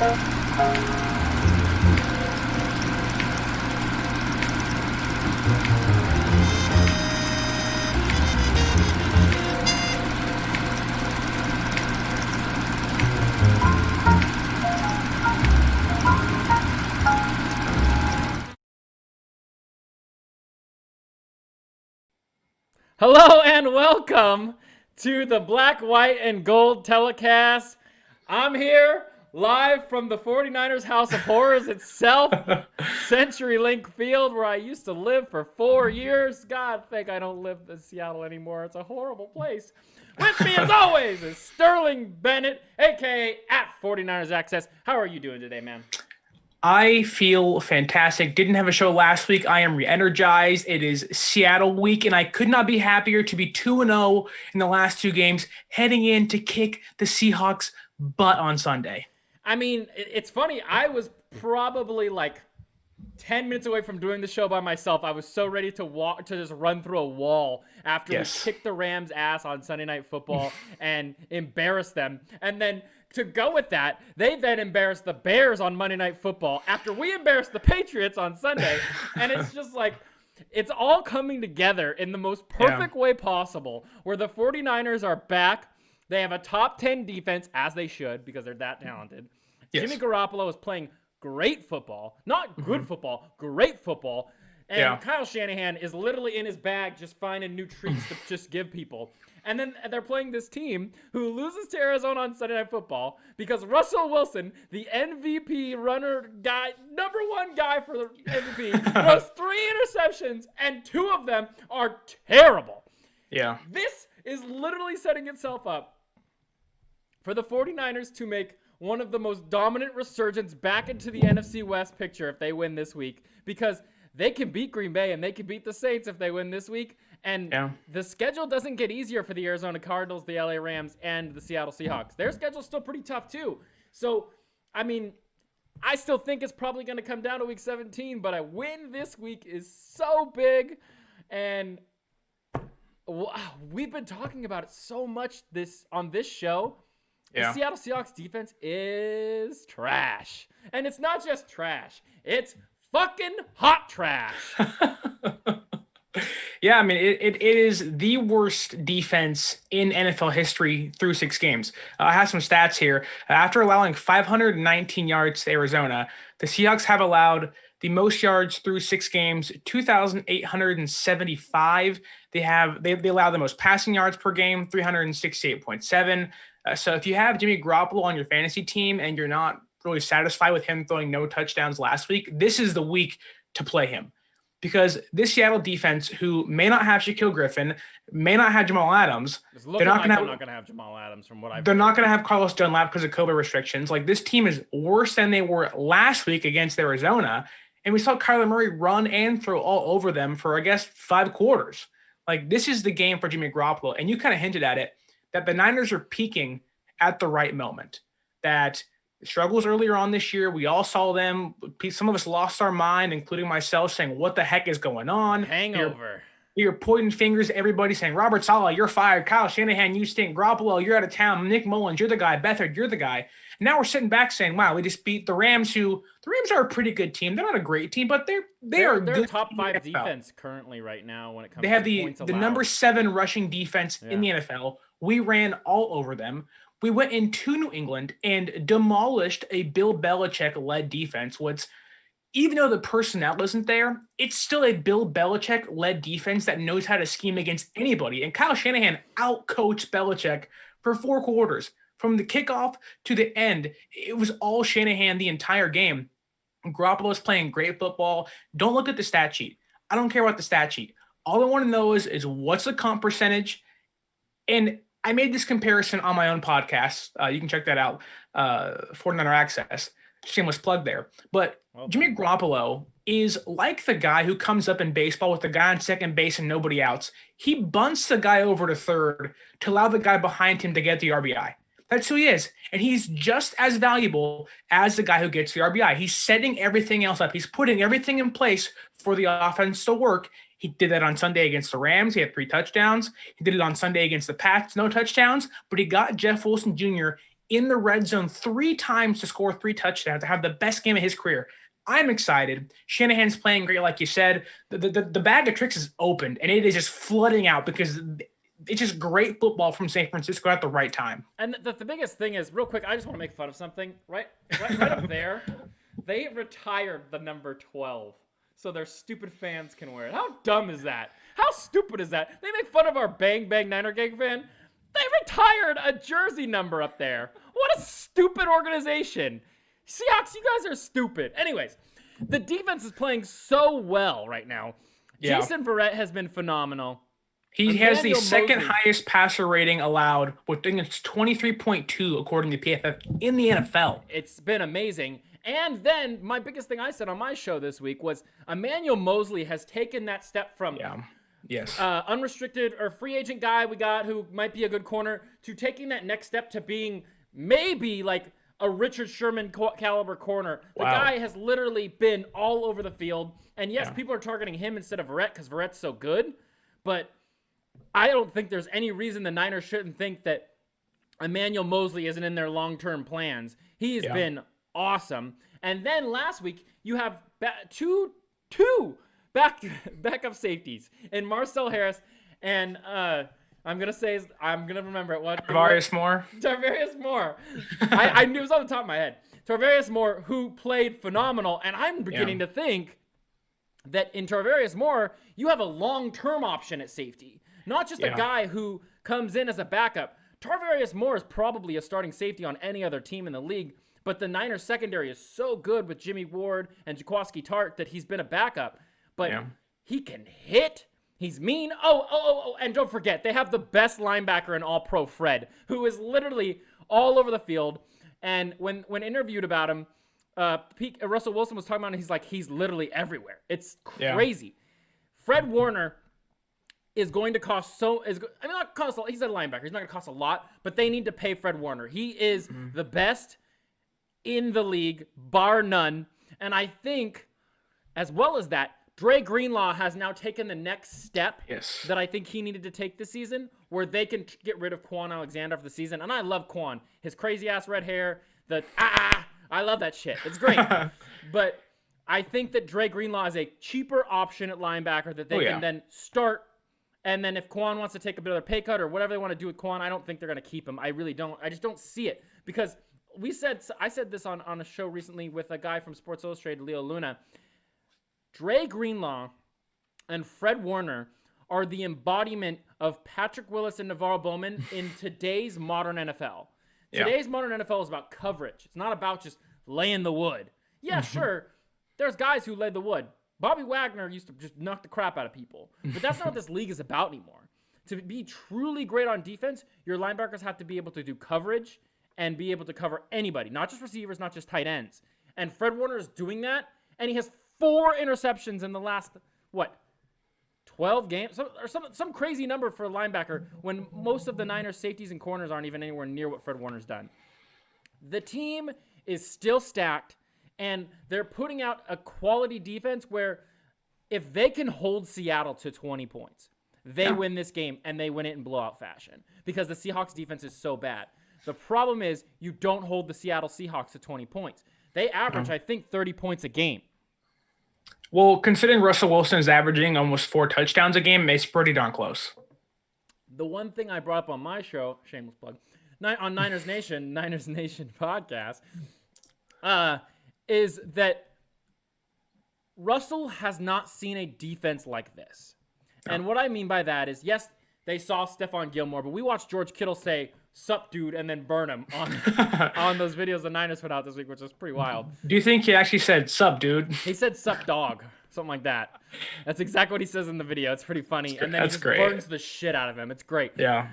Hello and welcome to the Black, White, and Gold telecast. I'm here live from the 49ers House of Horrors itself, CenturyLink Field, where I used to live for 4 years. God, thank I don't live in Seattle anymore. It's a horrible place. With me, as always, is Sterling Bennett, a.k.a. at 49ers Access. How are you doing today, man? I feel fantastic. Didn't have a show last week. I am re-energized. It is Seattle week, and I could not be happier to be 2-0 in the last two games, heading in to kick the Seahawks' butt on Sunday. I mean, it's funny. I was probably like 10 minutes away from doing the show by myself. I was so ready to walk, to just run through a wall after we kicked the Rams' ass on Sunday Night Football and embarrass them. And then to go with that, they then embarrassed the Bears on Monday Night Football after we embarrassed the Patriots on Sunday. And it's just like, it's all coming together in the most perfect way possible, where the 49ers are back. They have a top 10 defense, as they should, because they're that talented. Yes. Jimmy Garoppolo is playing great football. Not good football, great football. And Kyle Shanahan is literally in his bag just finding new treats to just give people. And then they're playing this team who loses to Arizona on Sunday Night Football because Russell Wilson, the MVP runner guy, number one guy for the MVP, throws 3 interceptions, and 2 of them are terrible. Yeah. This is literally setting itself up for the 49ers to make one of the most dominant resurgence back into the NFC West picture if they win this week, because they can beat Green Bay and they can beat the Saints if they win this week. And the schedule doesn't get easier for the Arizona Cardinals, the LA Rams, and the Seattle Seahawks. Their schedule's still pretty tough too. So, I mean, I still think it's probably going to come down to week 17, but a win this week is so big. And we've been talking about it so much on this show. The Seattle Seahawks defense is trash. And it's not just trash. It's fucking hot trash. Yeah, I mean, it is the worst defense in NFL history through 6 games. I have some stats here. After allowing 519 yards to Arizona, the Seahawks have allowed the most yards through 6 games, 2,875. They allow the most passing yards per game, 368.7. So if you have Jimmy Garoppolo on your fantasy team and you're not really satisfied with him throwing no touchdowns last week, this is the week to play him. Because this Seattle defense, who may not have Shaquille Griffin, may not have Jamal Adams, they're not going to have Jamal Adams from what I've They're not going to have Carlos Dunlap because of COVID restrictions. Like, this team is worse than they were last week against Arizona. And we saw Kyler Murray run and throw all over them for, I guess, 5 quarters. Like, this is the game for Jimmy Garoppolo. And you kind of hinted at it, that the Niners are peaking at the right moment. That struggles earlier on this year, we all saw them. Some of us lost our mind, including myself, saying, what the heck is going on? Hangover. You're pointing fingers at everybody saying, Robert Saleh, you're fired. Kyle Shanahan, you stink. Garoppolo, you're out of town. Nick Mullins, you're the guy. Beathard, you're the guy. And now we're sitting back saying, wow, we just beat the Rams, the Rams are a pretty good team. They're not a great team, but they're a top 5 defense currently right now when it comes to points allowed. They have the number 7 rushing defense in the NFL. We ran all over them. We went into New England and demolished a Bill Belichick-led defense, which, even though the personnel isn't there, it's still a Bill Belichick-led defense that knows how to scheme against anybody. And Kyle Shanahan outcoached Belichick for 4 quarters. From the kickoff to the end, it was all Shanahan the entire game. Garoppolo's playing great football. Don't look at the stat sheet. I don't care about the stat sheet. All I want to know is what's the comp percentage. And I made this comparison on my own podcast. You can check that out, 49er Access. Shameless plug there. But Jimmy Garoppolo is like the guy who comes up in baseball with the guy on second base and nobody outs. He bunts the guy over to third to allow the guy behind him to get the RBI. That's who he is. And he's just as valuable as the guy who gets the RBI. He's setting everything else up. He's putting everything in place for the offense to work. He did that on Sunday against the Rams. He had 3 touchdowns. He did it on Sunday against the Pats, no touchdowns. But he got Jeff Wilson Jr. in the red zone 3 times to score 3 touchdowns, to have the best game of his career. I'm excited. Shanahan's playing great, like you said. The bag of tricks is opened, and it is just flooding out because it's just great football from San Francisco at the right time. And the biggest thing is, real quick, I just want to make fun of something. Right up there, they retired the number 12 so their stupid fans can wear it. How dumb is that? How stupid is that? They make fun of our Bang Bang Niner Gang fan. They retired a jersey number up there. What a stupid organization. Seahawks, you guys are stupid. Anyways, the defense is playing so well right now. Yeah. Jason Verrett has been phenomenal. He has the second highest passer rating allowed, which I think it's 23.2 according to PFF in the NFL. It's been amazing. And then my biggest thing I said on my show this week was Emmanuel Moseley has taken that step from unrestricted or free agent guy we got who might be a good corner to taking that next step to being maybe like a Richard Sherman caliber corner. The guy has literally been all over the field. And yes, people are targeting him instead of Verrett because Verrett's so good. But I don't think there's any reason the Niners shouldn't think that Emmanuel Moseley isn't in their long-term plans. He has been awesome. And then last week, you have two backup safeties in Marcel Harris and I'm going to remember it. What? Tarvarius Moore. Tarvarius Moore. I knew it was on the top of my head. Tarvarius Moore, who played phenomenal. And I'm beginning to think that in Tarvarius Moore, you have a long-term option at safety. Not just a guy who comes in as a backup. Tarvarius Moore is probably a starting safety on any other team in the league. But the Niners secondary is so good with Jimmy Ward and Jaquiski Tartt that he's been a backup. But he can hit. He's mean. Oh, and don't forget, they have the best linebacker in All-Pro, Fred, who is literally all over the field. And when interviewed about him, Russell Wilson was talking about him, he's literally everywhere. It's crazy. Fred Warner is going to cost not cost a lot. He's a linebacker. He's not going to cost a lot, but they need to pay Fred Warner. He is the best in the league, bar none. And I think, as well as that, Dre Greenlaw has now taken the next step that I think he needed to take this season, where they can get rid of Quan Alexander for the season. And I love Quan. His crazy-ass red hair, I love that shit. It's great. But I think that Dre Greenlaw is a cheaper option at linebacker that they can then start. And then if Quan wants to take a bit of a pay cut or whatever they want to do with Quan, I don't think they're going to keep him. I really don't. I just don't see it. Because I said this on a show recently with a guy from Sports Illustrated, Leo Luna. Dre Greenlaw and Fred Warner are the embodiment of Patrick Willis and Navarro Bowman in today's modern NFL. Today's modern NFL is about coverage. It's not about just laying the wood. Yeah, sure. There's guys who lay the wood. Bobby Wagner used to just knock the crap out of people. But that's not what this league is about anymore. To be truly great on defense, your linebackers have to be able to do coverage and be able to cover anybody, not just receivers, not just tight ends. And Fred Warner is doing that, and he has 4 interceptions in the last, 12 games? Some crazy number for a linebacker when most of the Niners safeties and corners aren't even anywhere near what Fred Warner's done. The team is still stacked, and they're putting out a quality defense where if they can hold Seattle to 20 points, they win this game, and they win it in blowout fashion because the Seahawks defense is so bad. The problem is you don't hold the Seattle Seahawks to 20 points. They average, I think, 30 points a game. Well, considering Russell Wilson is averaging almost 4 touchdowns a game, it's pretty darn close. The one thing I brought up on my show, shameless plug, on Niners Nation podcast, is that Russell has not seen a defense like this. No. And what I mean by that is, yes, they saw Stephon Gilmore, but we watched George Kittle say, "Sup, dude," and then burn him on those videos the Niners put out this week, which was pretty wild. Do you think he actually said, "Sup, dude"? He said, "Sup, dog," something like that. That's exactly what he says in the video. It's pretty funny. And then he just burns the shit out of him. It's great. Yeah.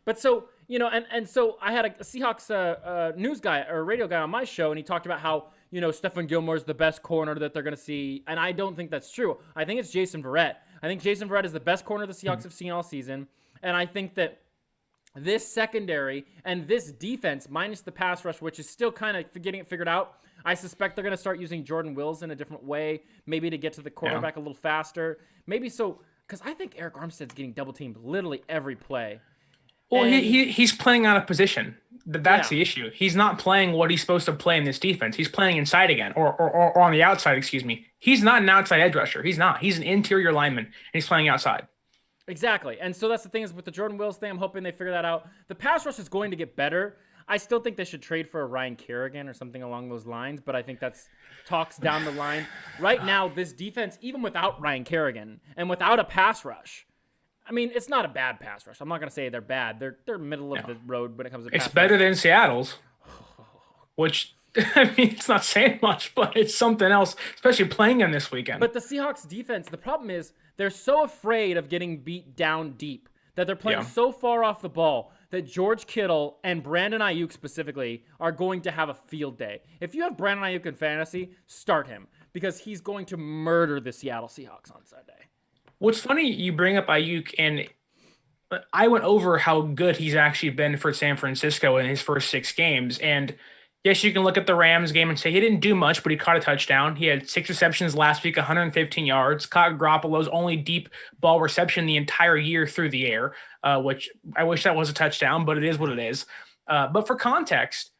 But so, and so I had a Seahawks news guy or radio guy on my show, and he talked about how, Stephon Gilmore is the best corner that they're going to see. And I don't think that's true. I think it's Jason Verrett. I think Jason Verrett is the best corner the Seahawks have seen all season. And I think that this secondary and this defense, minus the pass rush, which is still kind of getting it figured out, I suspect they're going to start using Jordan Wills in a different way, maybe to get to the quarterback a little faster. Maybe so, because I think Eric Armstead's getting double-teamed literally every play. Well, he's playing out of position. That's the issue. He's not playing what he's supposed to play in this defense. He's playing inside again, or on the outside, excuse me. He's not an outside edge rusher. He's not. He's an interior lineman, and he's playing outside. Exactly. And so that's the thing is with the Jordan Wills thing, I'm hoping they figure that out. The pass rush is going to get better. I still think they should trade for a Ryan Kerrigan or something along those lines, but I think that's talks down the line. Right now, this defense, even without Ryan Kerrigan and without a pass rush, I mean, it's not a bad pass rush. I'm not going to say they're bad. They're middle of the road when it comes to pass rush. It's better than Seattle's, which, I mean, it's not saying much, but it's something else, especially playing them this weekend. But the Seahawks defense, the problem is they're so afraid of getting beat down deep that they're playing so far off the ball that George Kittle and Brandon Ayuk specifically are going to have a field day. If you have Brandon Ayuk in fantasy, start him because he's going to murder the Seattle Seahawks on Sunday. What's funny, you bring up Ayuk, and I went over how good he's actually been for San Francisco in his first 6 games. And yes, you can look at the Rams game and say he didn't do much, but he caught a touchdown. He had 6 receptions last week, 115 yards. Caught Garoppolo's only deep ball reception the entire year through the air, which I wish that was a touchdown, but it is what it is. But for context,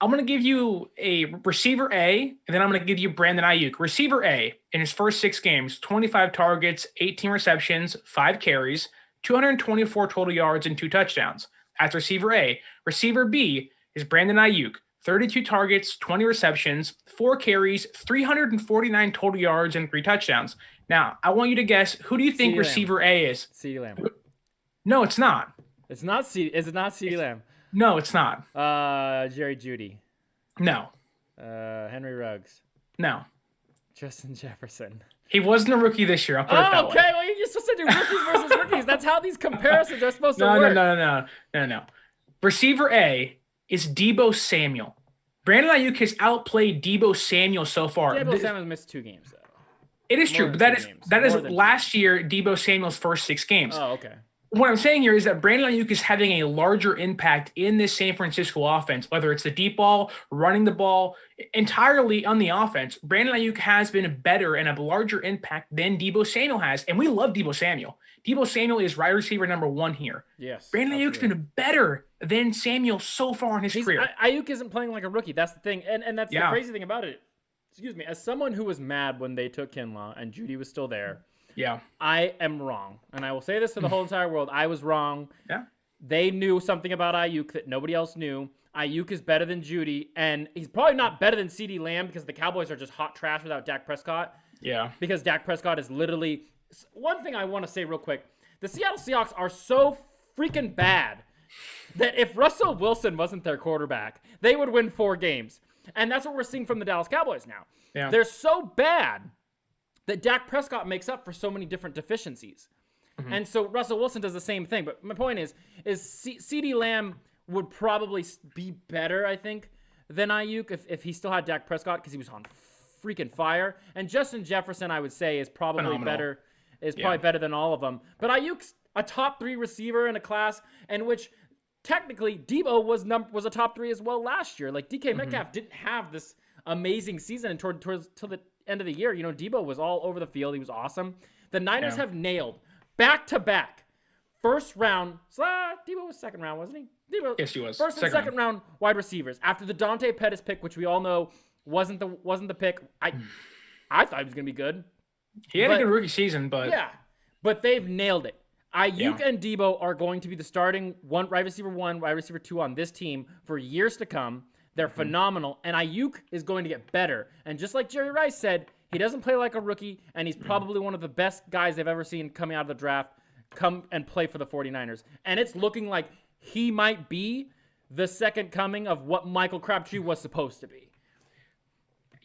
I'm going to give you a receiver A, and then I'm going to give you Brandon Ayuk. Receiver A, in his first 6 games, 25 targets, 18 receptions, 5 carries, 224 total yards, and 2 touchdowns. That's receiver A. Receiver B is Brandon Ayuk. 32 targets, 20 receptions, 4 carries, 349 total yards, and 3 touchdowns. Now, I want you to guess, who do you think receiver A is? CeeDee Lamb. No, it's not. It's not Is it not CeeDee Lamb? No, it's not. Jerry Jeudy. No. Henry Ruggs. No. Justin Jefferson. He wasn't a rookie this year. I'll put it that way. Okay. Well, you're supposed to do rookies versus rookies. That's how these comparisons are supposed to work. No. Receiver A is Deebo Samuel. Brandon Ayuk has outplayed Deebo Samuel so far. Deebo Samuel missed 2 games, though. It is true, but that is last year Deebo Samuel's first 6 games. Oh, okay. What I'm saying here is that Brandon Ayuk is having a larger impact in this San Francisco offense, whether it's the deep ball, running the ball, entirely on the offense. Brandon Ayuk has been better and a larger impact than Deebo Samuel has, and we love Deebo Samuel. Deebo Samuel is wide receiver number 1 here. Yes. Brandon Ayuk's been better than Samuel so far in his career. Ayuk isn't playing like a rookie. That's the thing, and that's the crazy thing about it. Excuse me. As someone who was mad when they took Kinlaw and Jeudy was still there, I am wrong. And I will say this to the whole entire world. I was wrong. Yeah. They knew something about Ayuk that nobody else knew. Ayuk is better than Jeudy, and he's probably not better than CeeDee Lamb because the Cowboys are just hot trash without Dak Prescott. Yeah. Because Dak Prescott is literally – one thing I want to say real quick. The Seattle Seahawks are so freaking bad that if Russell Wilson wasn't their quarterback, they would win 4 games. And that's what we're seeing from the Dallas Cowboys now. Yeah. They're so bad that Dak Prescott makes up for so many different deficiencies. Mm-hmm. And so Russell Wilson does the same thing. But my point is CeeDee Lamb would probably be better, I think, than Ayuk if he still had Dak Prescott because he was on freaking fire. And Justin Jefferson, I would say, is probably better. Is probably better than all of them. But Ayuk's a top 3 receiver in a class in which technically Deebo was a top 3 as well last year. Like DK Metcalf didn't have this amazing season and towards till the end of the year. You know, Deebo was all over the field. He was awesome. The Niners have nailed back-to-back first round. Deebo was second round, wasn't he? Deebo, yes, he was. First and second round wide receivers after the Dante Pettis pick, which we all know wasn't the pick. I thought he was gonna be good. He had a good rookie season, but but they've nailed it. Ayuk and Deebo are going to be the starting wide receiver 1, wide receiver 2 on this team for years to come. They're phenomenal, and Ayuk is going to get better. And just like Jerry Rice said, he doesn't play like a rookie, and he's probably one of the best guys they've ever seen coming out of the draft come and play for the 49ers. And it's looking like he might be the second coming of what Michael Crabtree was supposed to be.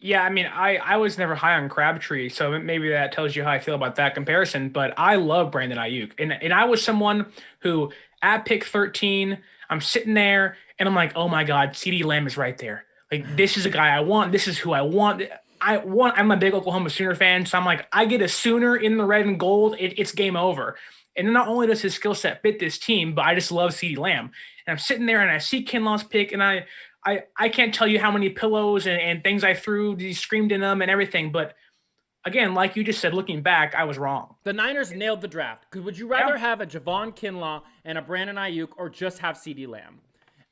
Yeah, I mean, I was never high on Crabtree, so maybe that tells you how I feel about that comparison. But I love Brandon Ayuk. And I was someone who, at pick 13, I'm sitting there, and I'm like, oh, my God, CeeDee Lamb is right there. Like, this is a guy I want. This is who I want. I'm a big Oklahoma Sooner fan, so I'm like, I get a Sooner in the red and gold, it's game over. And not only does his skill set fit this team, but I just love CeeDee Lamb. And I'm sitting there, and I see Kinlaw's pick, and I can't tell you how many pillows and things I threw, screamed in them and everything. But again, like you just said, looking back, I was wrong. The Niners nailed the draft. Would you rather have a Javon Kinlaw and a Brandon Ayuk or just have CeeDee Lamb?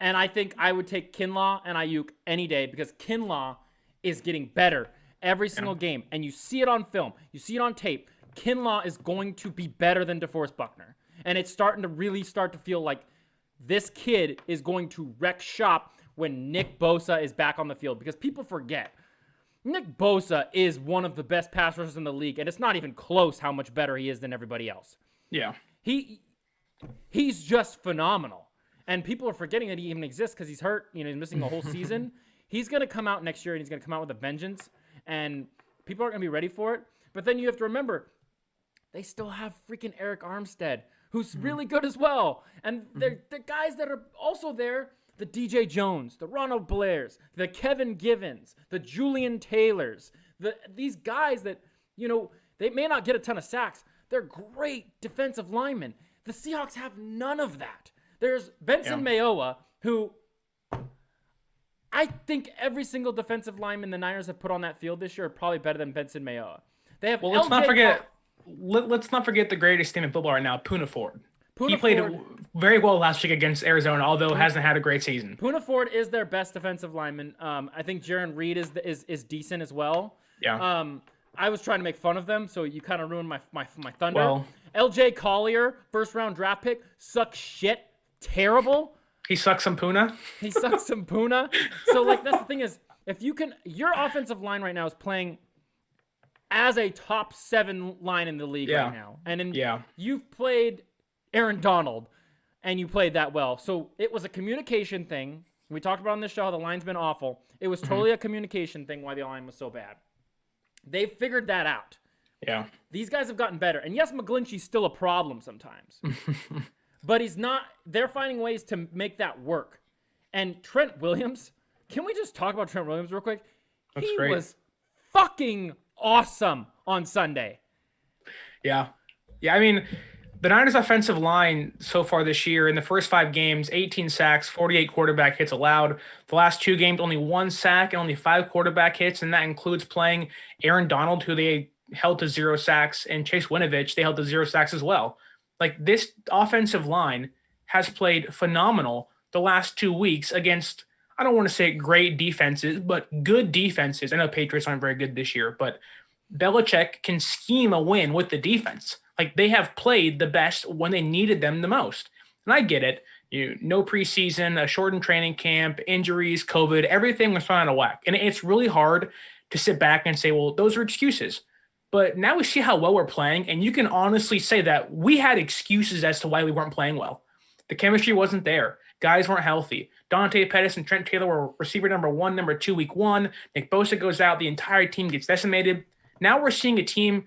And I think I would take Kinlaw and Ayuk any day because Kinlaw is getting better every single game. And you see it on film. You see it on tape. Kinlaw is going to be better than DeForest Buckner. And it's starting to really start to feel like this kid is going to wreck shop when Nick Bosa is back on the field. Because people forget, Nick Bosa is one of the best pass rushers in the league. And it's not even close how much better he is than everybody else. Yeah. He's just phenomenal. And people are forgetting that he even exists because he's hurt. You know, he's missing a whole season. He's going to come out next year, and he's going to come out with a vengeance. And people aren't going to be ready for it. But then you have to remember, they still have freaking Eric Armstead, who's really good as well. And the guys that are also there, the DJ Jones, the Ronald Blairs, the Kevin Givens, the Julian Taylors, these guys that, you know, they may not get a ton of sacks. They're great defensive linemen. The Seahawks have none of that. There's Benson Mayowa, who I think every single defensive lineman the Niners have put on that field this year are probably better than Benson Mayowa. They have let's not forget the greatest team in football right now, Poona Ford. He played very well last week against Arizona, although hasn't had a great season. Poona Ford is their best defensive lineman. I think Jaron Reed is decent as well. Yeah. I was trying to make fun of them, so you kind of ruined my thunder. Well, LJ Collier, first round draft pick, sucks shit. Terrible. He sucks some Poona. He sucks some Poona. So, like, that's the thing is, if you can, your offensive line right now is playing as a top 7 line in the league right now. And you've played Aaron Donald, and you played that well. So it was a communication thing. We talked about on this show how the line's been awful. It was totally a communication thing why the line was so bad. They figured that out. Yeah. These guys have gotten better. And yes, McGlinchey's still a problem sometimes. But he's not. They're finding ways to make that work. And Trent Williams, can we just talk about Trent Williams real quick? He was fucking awesome on Sunday. Yeah. Yeah, I mean, the Niners offensive line so far this year, in the first 5 games, 18 sacks, 48 quarterback hits allowed. The last 2 games, only 1 sack and only 5 quarterback hits, and that includes playing Aaron Donald, who they held to 0 sacks, and Chase Winovich, they held to 0 sacks as well. Like, this offensive line has played phenomenal the last 2 weeks against, I don't want to say great defenses, but good defenses. I know Patriots aren't very good this year, but Belichick can scheme a win with the defense. Like, they have played the best when they needed them the most. And I get it. No preseason, a shortened training camp, injuries, COVID, everything was thrown out of whack. And it's really hard to sit back and say, well, those are excuses. But now we see how well we're playing, and you can honestly say that we had excuses as to why we weren't playing well. The chemistry wasn't there. Guys weren't healthy. Dante Pettis and Trent Taylor were receiver number 1, number 2, week 1. Nick Bosa goes out. The entire team gets decimated. Now we're seeing a team,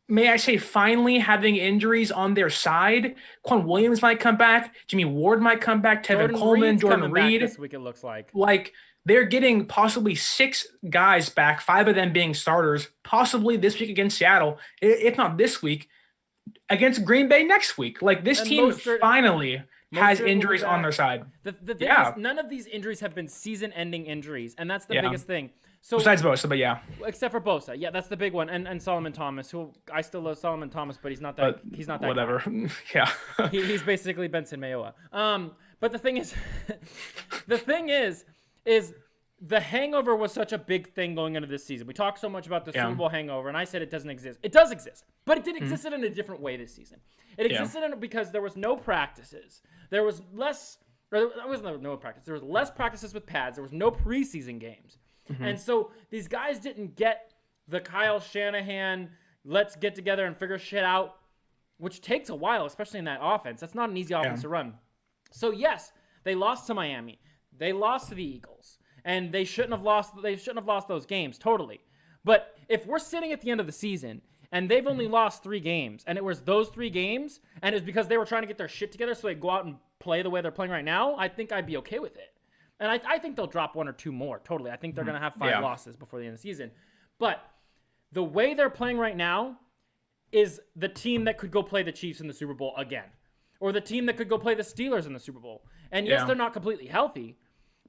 may I say, finally having injuries on their side. Quan Williams might come back. Jimmy Ward might come back. Tevin Coleman, Jordan Reed. This week it looks like. They're getting possibly 6 guys back, 5 of them being starters, possibly this week against Seattle, if not this week, against Green Bay next week. Like, this team finally has injuries on their side. The thing is, none of these injuries have been season-ending injuries, and that's the biggest thing. So besides Bosa, but yeah. Except for Bosa. Yeah, that's the big one. And Solomon Thomas, who I still love Solomon Thomas, but he's not that whatever. Yeah. He's basically Benson Mayowa. But the thing is the hangover was such a big thing going into this season. We talked so much about the Super Bowl hangover, and I said it doesn't exist. It does exist, but it did exist in a different way this season. It existed because there was no practices. There was less, or there wasn't no practice. There was less practices with pads. There was no preseason games. And so these guys didn't get the Kyle Shanahan, let's get together and figure shit out, which takes a while, especially in that offense. That's not an easy offense to run. So yes, they lost to Miami. They lost to the Eagles. And they shouldn't have lost those games, totally. But if we're sitting at the end of the season and they've only lost 3 games, and it was those 3 games, and it's because they were trying to get their shit together so they go out and play the way they're playing right now, I think I'd be okay with it. And I think they'll drop 1 or 2 more, totally. I think they're going to have 5 losses before the end of the season. But the way they're playing right now is the team that could go play the Chiefs in the Super Bowl again. Or the team that could go play the Steelers in the Super Bowl. And yes, they're not completely healthy,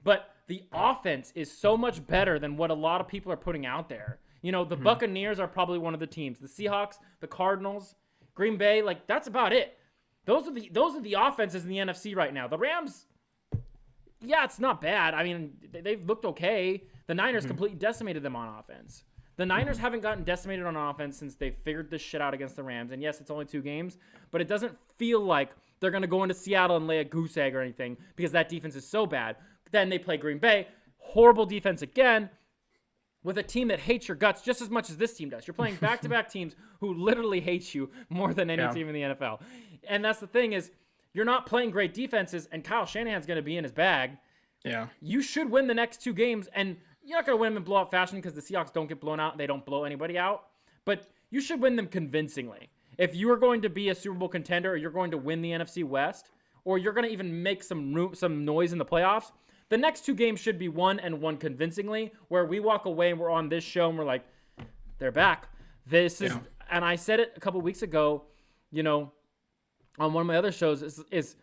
but the offense is so much better than what a lot of people are putting out there. You know, the Buccaneers are probably one of the teams. The Seahawks, the Cardinals, Green Bay, like, that's about it. Those are the offenses in the NFC right now. The Rams, Yeah, it's not bad. I mean, they've looked okay. The Niners completely decimated them on offense. The Niners haven't gotten decimated on offense since they figured this shit out against the Rams. And yes, it's only 2 games, but it doesn't feel like they're going to go into Seattle and lay a goose egg or anything because that defense is so bad. Then they play Green Bay. Horrible defense again with a team that hates your guts just as much as this team does. You're playing back-to-back teams who literally hate you more than any team in the NFL. And that's the thing is you're not playing great defenses, and Kyle Shanahan's going to be in his bag. Yeah. You should win the next 2 games, and you're not going to win them in blowout fashion because the Seahawks don't get blown out. They don't blow anybody out. But you should win them convincingly. If you are going to be a Super Bowl contender or you're going to win the NFC West or you're going to even make some noise in the playoffs, the next 2 games should be won and won convincingly where we walk away and we're on this show and we're like, they're back. This is, and I said it a couple weeks ago, on one of my other shows is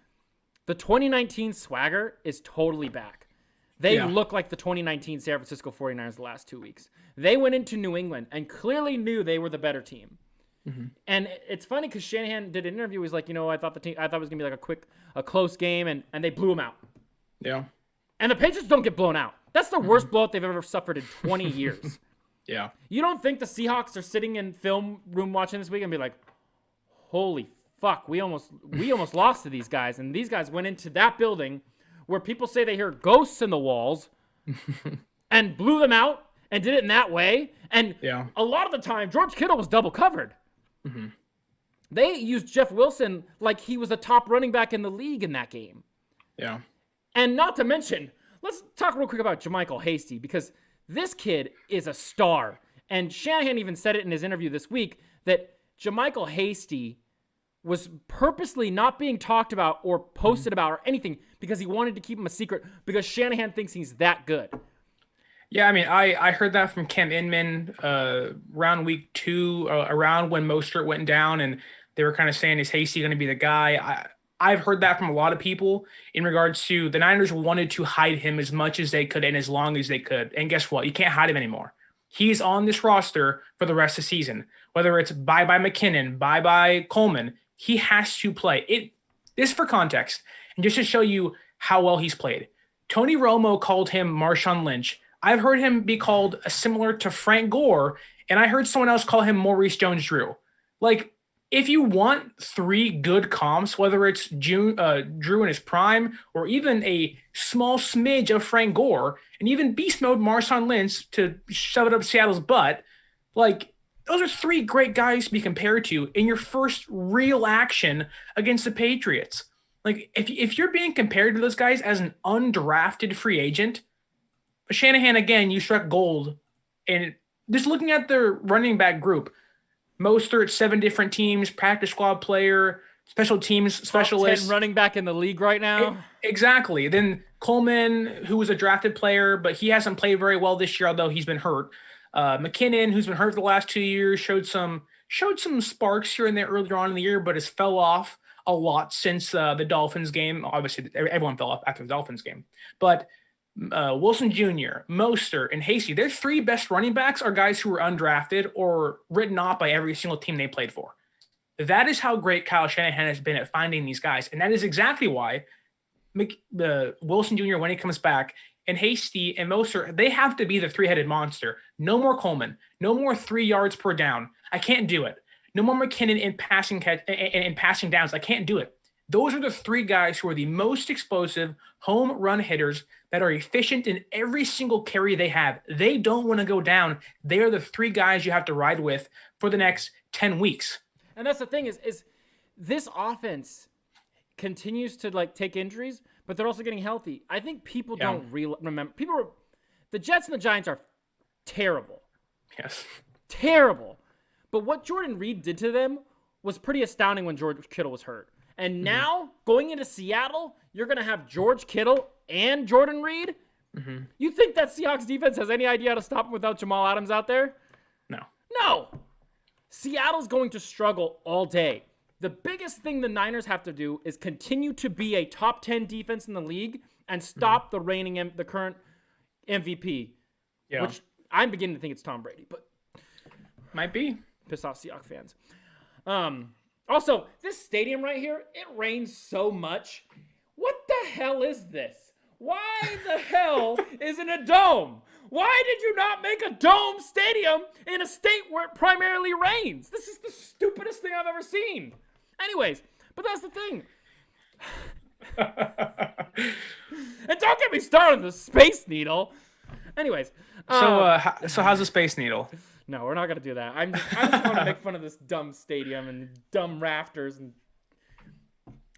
the 2019 swagger is totally back. They look like the 2019 San Francisco 49ers the last 2 weeks. They went into New England and clearly knew they were the better team. And it's funny because Shanahan did an interview. He's like, I thought it was gonna be like a close game, and they blew them out. Yeah. And the Patriots don't get blown out. That's the worst blowout they've ever suffered in 20 years. Yeah. You don't think the Seahawks are sitting in film room watching this week and be like, holy fuck, we almost lost to these guys, and these guys went into that building where people say they hear ghosts in the walls and blew them out and did it in that way. And a lot of the time, George Kittle was double covered. They used Jeff Wilson like he was the top running back in the league in that game. Yeah. And not to mention, let's talk real quick about JaMycal Hasty because this kid is a star. And Shanahan even said it in his interview this week that JaMycal Hasty was purposely not being talked about or posted about or anything because he wanted to keep him a secret because Shanahan thinks he's that good. Yeah, I mean, I heard that from Cam Inman around week 2, around when Mostert went down, and they were kind of saying, is Hasty going to be the guy? I've heard that from a lot of people in regards to the Niners wanted to hide him as much as they could and as long as they could. And guess what? You can't hide him anymore. He's on this roster for the rest of the season. Whether it's bye-bye McKinnon, bye-bye Coleman, he has to play. This is for context, and just to show you how well he's played. Tony Romo called him Marshawn Lynch. I've heard him be called similar to Frank Gore, and I heard someone else call him Maurice Jones-Drew. Like, if you want 3 good comps, whether it's Drew in his prime or even a small smidge of Frank Gore, and even beast mode Marshawn Lynch to shove it up Seattle's butt, like, those are 3 great guys to be compared to in your first real action against the Patriots. Like, if you're being compared to those guys as an undrafted free agent, Shanahan, again, you struck gold. And just looking at their running back group, Mostert, 7 different teams, practice squad player, special teams specialist. Top 10 running back in the league right now. Exactly. Then Coleman, who was a drafted player, but he hasn't played very well this year, although he's been hurt. McKinnon, who's been hurt the last 2 years, showed some sparks here and there earlier on in the year, but has fell off a lot since the Dolphins game. Obviously, everyone fell off after the Dolphins game. But Wilson Jr., Mostert, and Hasty, their 3 best running backs are guys who were undrafted or written off by every single team they played for. That is how great Kyle Shanahan has been at finding these guys. And that is exactly why Wilson Jr., when he comes back, and Hasty and Mostert, they have to be the 3-headed monster. No more Coleman. No more 3 yards per down. I can't do it. No more McKinnon in passing downs. I can't do it. Those are the 3 guys who are the most explosive home run hitters that are efficient in every single carry they have. They don't want to go down. They are the 3 guys you have to ride with for the next 10 weeks. And that's the thing is this offense continues to take injuries, but they're also getting healthy. I think people don't remember. The Jets and the Giants are terrible. Yes. Terrible. But what Jordan Reed did to them was pretty astounding when George Kittle was hurt. And now, going into Seattle, you're going to have George Kittle and Jordan Reed? You think that Seahawks defense has any idea how to stop him without Jamal Adams out there? No. Seattle's going to struggle all day. The biggest thing the Niners have to do is continue to be a top 10 defense in the league and stop the current MVP, which I'm beginning to think it's Tom Brady, but might be. Piss off Seahawks fans. Also, this stadium right here, it rains so much. What the hell is this? Why the hell isn't a dome? Why did you not make a dome stadium in a state where it primarily rains? This is the stupidest thing I've ever seen. Anyways, but that's the thing. And don't get me started on the Space Needle. Anyways. So how's the Space Needle? No, we're not going to do that. I just want to make fun of this dumb stadium and dumb rafters. And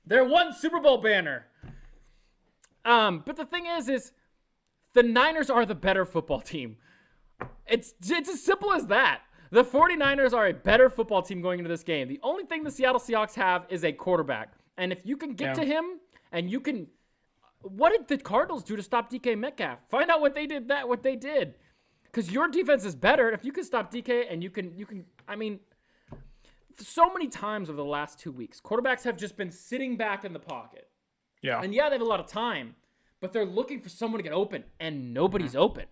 they're one Super Bowl banner. But the thing is the Niners are the better football team. It's as simple as that. The 49ers are a better football team going into this game. The only thing the Seattle Seahawks have is a quarterback. And if you can get to him and you can... What did the Cardinals do to stop DK Metcalf? Find out what they did. Because your defense is better. If you can stop DK and you can... I mean, so many times over the last 2 weeks, quarterbacks have just been sitting back in the pocket. Yeah. And yeah, they have a lot of time, but they're looking for someone to get open, and nobody's open.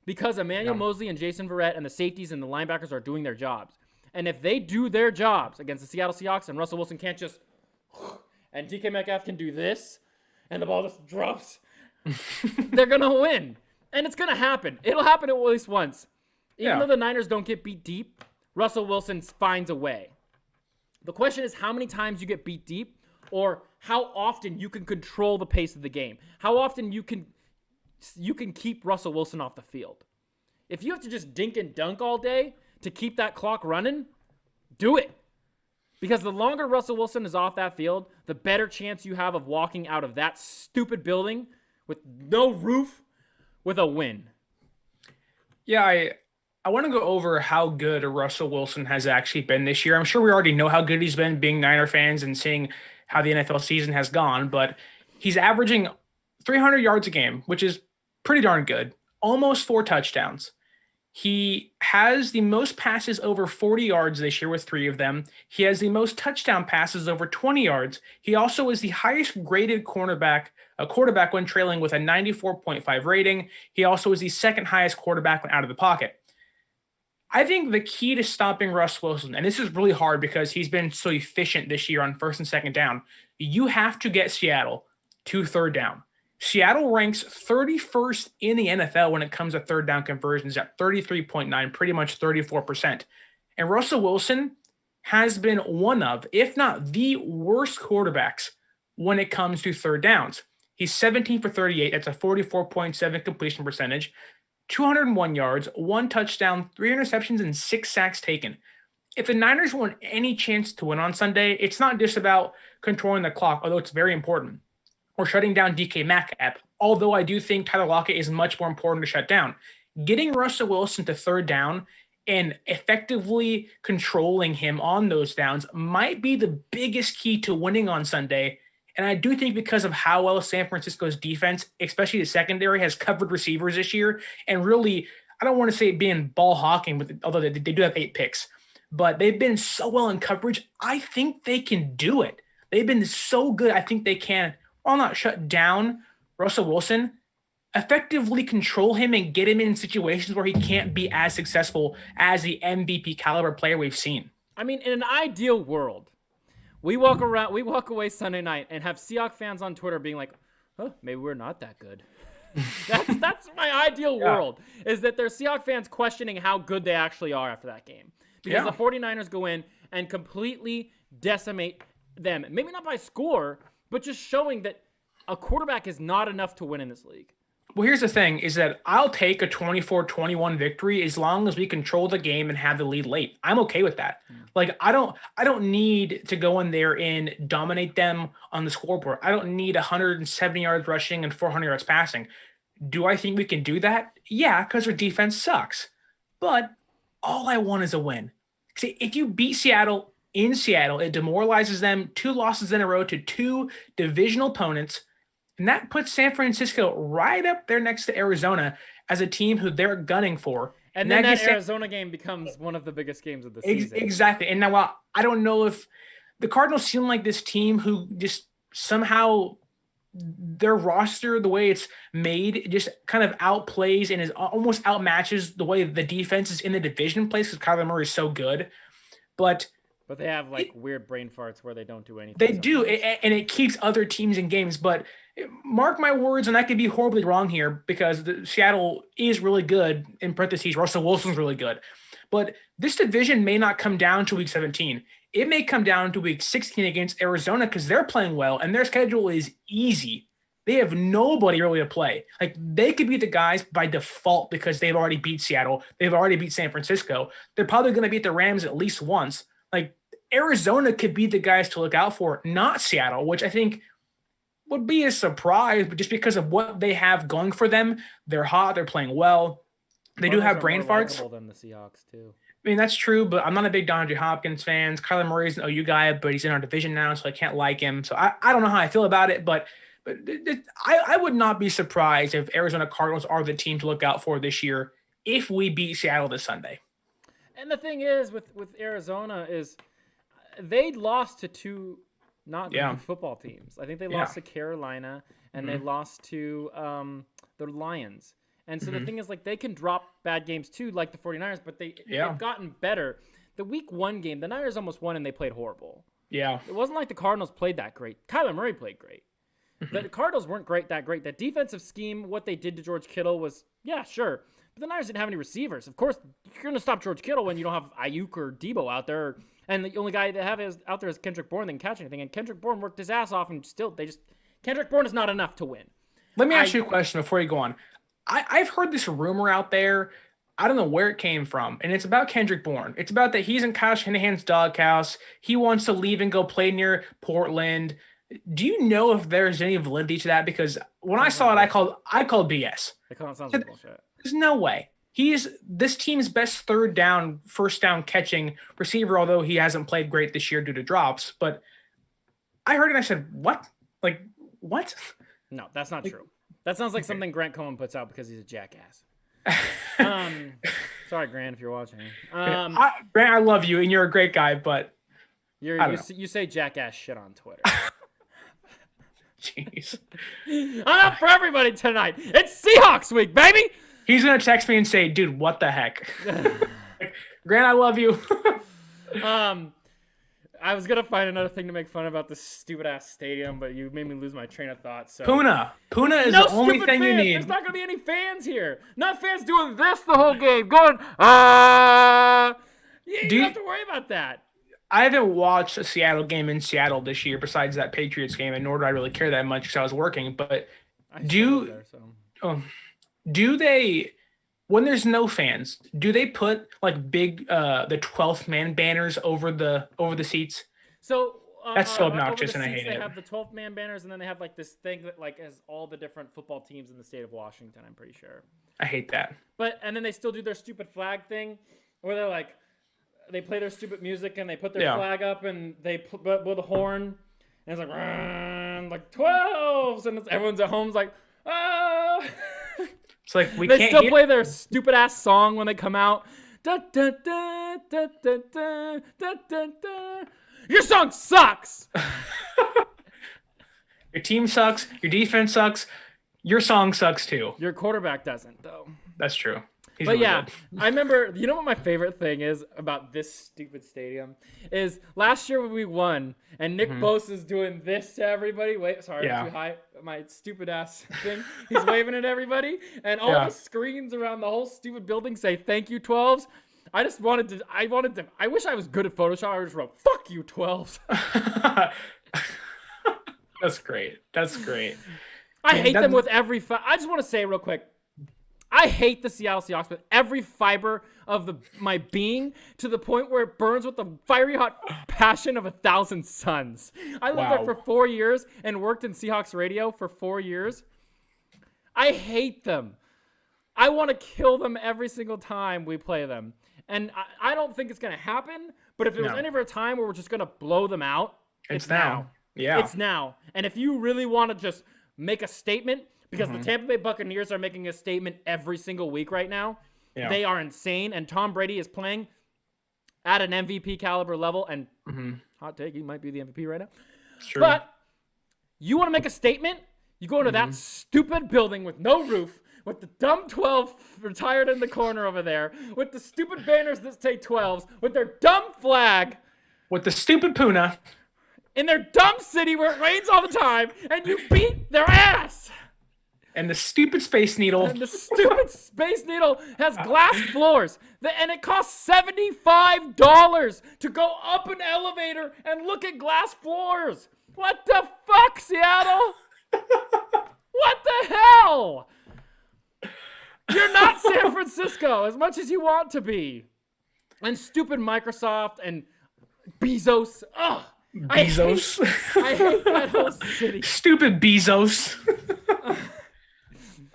Because Emmanuel Mosley and Jason Verrett and the safeties and the linebackers are doing their jobs. And if they do their jobs against the Seattle Seahawks and Russell Wilson can't just... and DK Metcalf can do this, and the ball just drops, they're going to win. And it's going to happen. It'll happen at least once. Even though the Niners don't get beat deep, Russell Wilson finds a way. The question is how many times you get beat deep, or how often you can control the pace of the game. How often you can keep Russell Wilson off the field. If you have to just dink and dunk all day to keep that clock running, do it. Because the longer Russell Wilson is off that field, the better chance you have of walking out of that stupid building with no roof with a win. Yeah, I want to go over how good Russell Wilson has actually been this year. I'm sure we already know how good he's been being Niner fans and seeing how the NFL season has gone, but he's averaging 300 yards a game, which is pretty darn good. Almost 4 touchdowns. He has the most passes over 40 yards this year with 3 of them. He has the most touchdown passes over 20 yards. He also is the highest graded quarterback when trailing with a 94.5 rating. He also is the second highest quarterback when out of the pocket. I think the key to stopping Russ Wilson, and this is really hard because he's been so efficient this year on first and second down, you have to get Seattle to third down. Seattle ranks 31st in the NFL when it comes to third down conversions at 33.9, pretty much 34%. And Russell Wilson has been one of, if not the worst quarterbacks when it comes to third downs. He's 17 for 38. That's a 44.7 completion percentage, 201 yards, 1 touchdown, 3 interceptions, and 6 sacks taken. If the Niners want any chance to win on Sunday, it's not just about controlling the clock, although it's very important, or shutting down DK Metcalf, although I do think Tyler Lockett is much more important to shut down. Getting Russell Wilson to third down and effectively controlling him on those downs might be the biggest key to winning on Sunday. And I do think because of how well San Francisco's defense, especially the secondary, has covered receivers this year, and really, I don't want to say being ball hawking, although they do have 8 picks, but they've been so well in coverage, I think they can do it. They've been so good, I think they can, while not shut down Russell Wilson, effectively control him and get him in situations where he can't be as successful as the MVP caliber player we've seen. I mean, in an ideal world, we walk away Sunday night and have Seahawks fans on Twitter being like, "Oh, maybe we're not that good." That's my ideal world, is that there's Seahawks fans questioning how good they actually are after that game. Because the 49ers go in and completely decimate them. Maybe not by score, but just showing that a quarterback is not enough to win in this league. Well, here's the thing, is that I'll take a 24-21 victory as long as we control the game and have the lead late. I'm okay with that. Like, I don't need to go in there and dominate them on the scoreboard. I don't need 170 yards rushing and 400 yards passing. Do I think we can do that? Yeah, because our defense sucks. But all I want is a win. See, if you beat Seattle in Seattle, it demoralizes them. 2 losses in a row to 2 divisional opponents. And that puts San Francisco right up there next to Arizona as a team who they're gunning for. And then that Arizona game becomes one of the biggest games of the season. Exactly. And now I don't know if the Cardinals seem like this team who just somehow their roster, the way it's made, just kind of outplays and is almost outmatches the way the defense is in the division plays because Kyler Murray is so good. But But they have like weird brain farts where they don't do anything. They do, and it keeps other teams in games. But mark my words, and I could be horribly wrong here because Seattle is really good. In parentheses, Russell Wilson's really good. But this division may not come down to week 17. It may come down to week 16 against Arizona because they're playing well and their schedule is easy. They have nobody really to play. Like, they could beat the guys by default because they've already beat Seattle. They've already beat San Francisco. They're probably going to beat the Rams at least once. Like, Arizona could be the guys to look out for, not Seattle, which I think would be a surprise, but just because of what they have going for them, they're hot, they're playing well. They do have brain farts. Than the Seahawks too. I mean, that's true, but I'm not a big DeAndre Hopkins fan. Kyler Murray's an OU guy, but he's in our division now, so I can't like him. So I don't know how I feel about it, but I would not be surprised if Arizona Cardinals are the team to look out for this year if we beat Seattle this Sunday. And the thing is with Arizona is they lost to two not good football teams. I think they lost to Carolina and they lost to the Lions. And so the thing is, like, they can drop bad games too, like the 49ers, but they've gotten better. The week 1 game, the Niners almost won and they played horrible. Yeah. It wasn't like the Cardinals played that great. Kyler Murray played great. The Cardinals weren't that great. That defensive scheme, what they did to George Kittle was, sure. But the Niners didn't have any receivers. Of course, you're going to stop George Kittle when you don't have Ayuk or Debo out there. And the only guy they have out there is Kendrick Bourne that can catch anything. And Kendrick Bourne worked his ass off, and still, Kendrick Bourne is not enough to win. Let me ask you a question before you go on. I've heard this rumor out there. I don't know where it came from, and it's about Kendrick Bourne. It's about that he's in Kyle Shanahan's doghouse. He wants to leave and go play near Portland. Do you know if there's any validity to that? Because when I saw it, I called BS. It sounds like bullshit. There's no way. He's this team's best first down catching receiver, although he hasn't played great this year due to drops. But I heard it and I said, what? Like, what? No, that's not true. That sounds like something Grant Cohen puts out because he's a jackass. Sorry, Grant, if you're watching. Grant, I love you, and you're a great guy, but you say jackass shit on Twitter. Jeez. I'm up for everybody tonight. It's Seahawks week, baby. He's going to text me and say, dude, what the heck? Grant, I love you. I was going to find another thing to make fun about this stupid-ass stadium, but you made me lose my train of thought. So. Puna is the only thing you need. There's not going to be any fans here. Not fans doing this the whole game, going, You don't have to worry about that. I haven't watched a Seattle game in Seattle this year besides that Patriots game, and nor do I really care that much because I was working. But do they, when there's no fans, do they put like big the 12th man banners over the seats? So that's so obnoxious, and I hate it. They have the 12th man banners, and then they have like this thing that like has all the different football teams in the state of Washington. I'm pretty sure. I hate that. And then they still do their stupid flag thing, where they're like. They play their stupid music and they put their flag up and they blow the horn and it's like 12s and everyone's at home's like It's like they still play their stupid ass song when they come out. Da, da, da, da, da, da, da, da, da. Your song sucks. Your team sucks. Your defense sucks. Your song sucks too. Your quarterback doesn't though. That's true. But really good. I remember, you know what my favorite thing is about this stupid stadium is last year when we won and Nick Bosa is doing this to everybody. Wait, sorry, I'm too high. My stupid ass thing. He's waving at everybody and all the screens around the whole stupid building say thank you 12s. I wish I was good at Photoshop. I just wrote fuck you 12s. That's great. I hate them with every I just want to say real quick. I hate the Seattle Seahawks with every fiber of my being to the point where it burns with the fiery hot passion of 1,000 suns. I lived there for 4 years and worked in Seahawks radio for 4 years. I hate them. I want to kill them every single time we play them. And I don't think it's going to happen, but if it was any other time where we're just going to blow them out, it's now. Yeah. It's now. And if you really want to just make a statement, because the Tampa Bay Buccaneers are making a statement every single week right now. Yeah. They are insane, and Tom Brady is playing at an MVP caliber level, and hot take, he might be the MVP right now. Sure. But you want to make a statement, you go into that stupid building with no roof, with the dumb 12 retired in the corner over there, with the stupid banners that say 12s, with their dumb flag, with the stupid Puna. In their dumb city where it rains all the time, and you beat their ass. And the stupid Space Needle. And the stupid Space Needle has glass floors. And it costs $75 to go up an elevator and look at glass floors. What the fuck, Seattle? What the hell? You're not San Francisco as much as you want to be. And stupid Microsoft and Bezos. Ugh. Bezos. I hate that whole city. Stupid Bezos.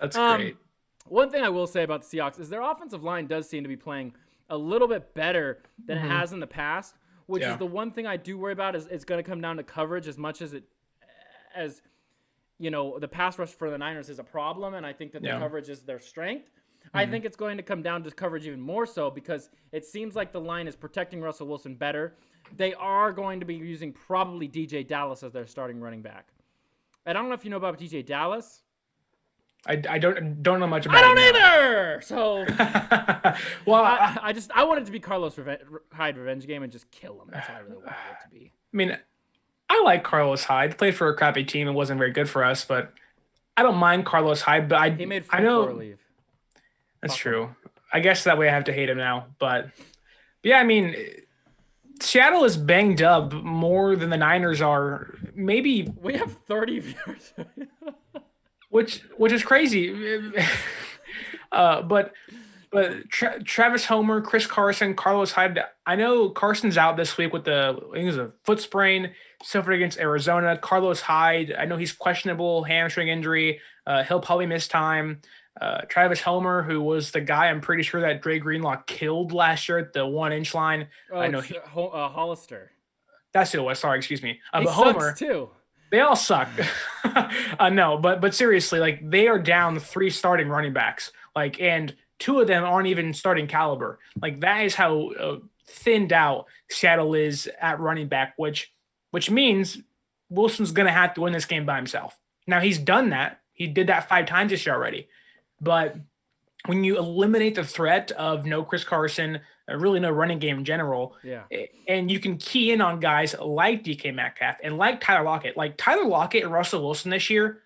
That's great. One thing I will say about the Seahawks is their offensive line does seem to be playing a little bit better than it has in the past, which is the one thing I do worry about is it's going to come down to coverage as much as the pass rush for the Niners is a problem, and I think that the coverage is their strength. I think it's going to come down to coverage even more so because it seems like the line is protecting Russell Wilson better. They are going to be using probably DJ Dallas as their starting running back. And I don't know if you know about DJ Dallas. I don't know much about it. I don't either. So, well, I wanted it to be Carlos Hyde revenge game and just kill him. That's what I really wanted it to be. I mean, I like Carlos Hyde. He played for a crappy team and wasn't very good for us, but I don't mind Carlos Hyde. But he made I know leave. that's true. I guess that way I have to hate him now. But yeah, I mean, Seattle is banged up more than the Niners are. Maybe we have 30 viewers. Which is crazy, but Travis Homer, Chris Carson, Carlos Hyde. I know Carson's out this week with I think it was a foot sprain, suffered against Arizona. Carlos Hyde, I know he's questionable hamstring injury. He'll probably miss time. Travis Homer, who was the guy I'm pretty sure that Dre Greenlaw killed last year at the 1-inch line. Oh, I know Hollister. That's who it was. Sorry, excuse me. He but sucks Homer too. They all suck. No, but seriously, like they are down 3 starting running backs, like, and 2 of them aren't even starting caliber. Like that is how thinned out Seattle is at running back, which means Wilson's gonna have to win this game by himself. Now he's done that. He did that 5 times this year already. But when you eliminate the threat of no Chris Carson, really no running game in general, and you can key in on guys like DK Metcalf and like Tyler Lockett. Like Tyler Lockett and Russell Wilson this year,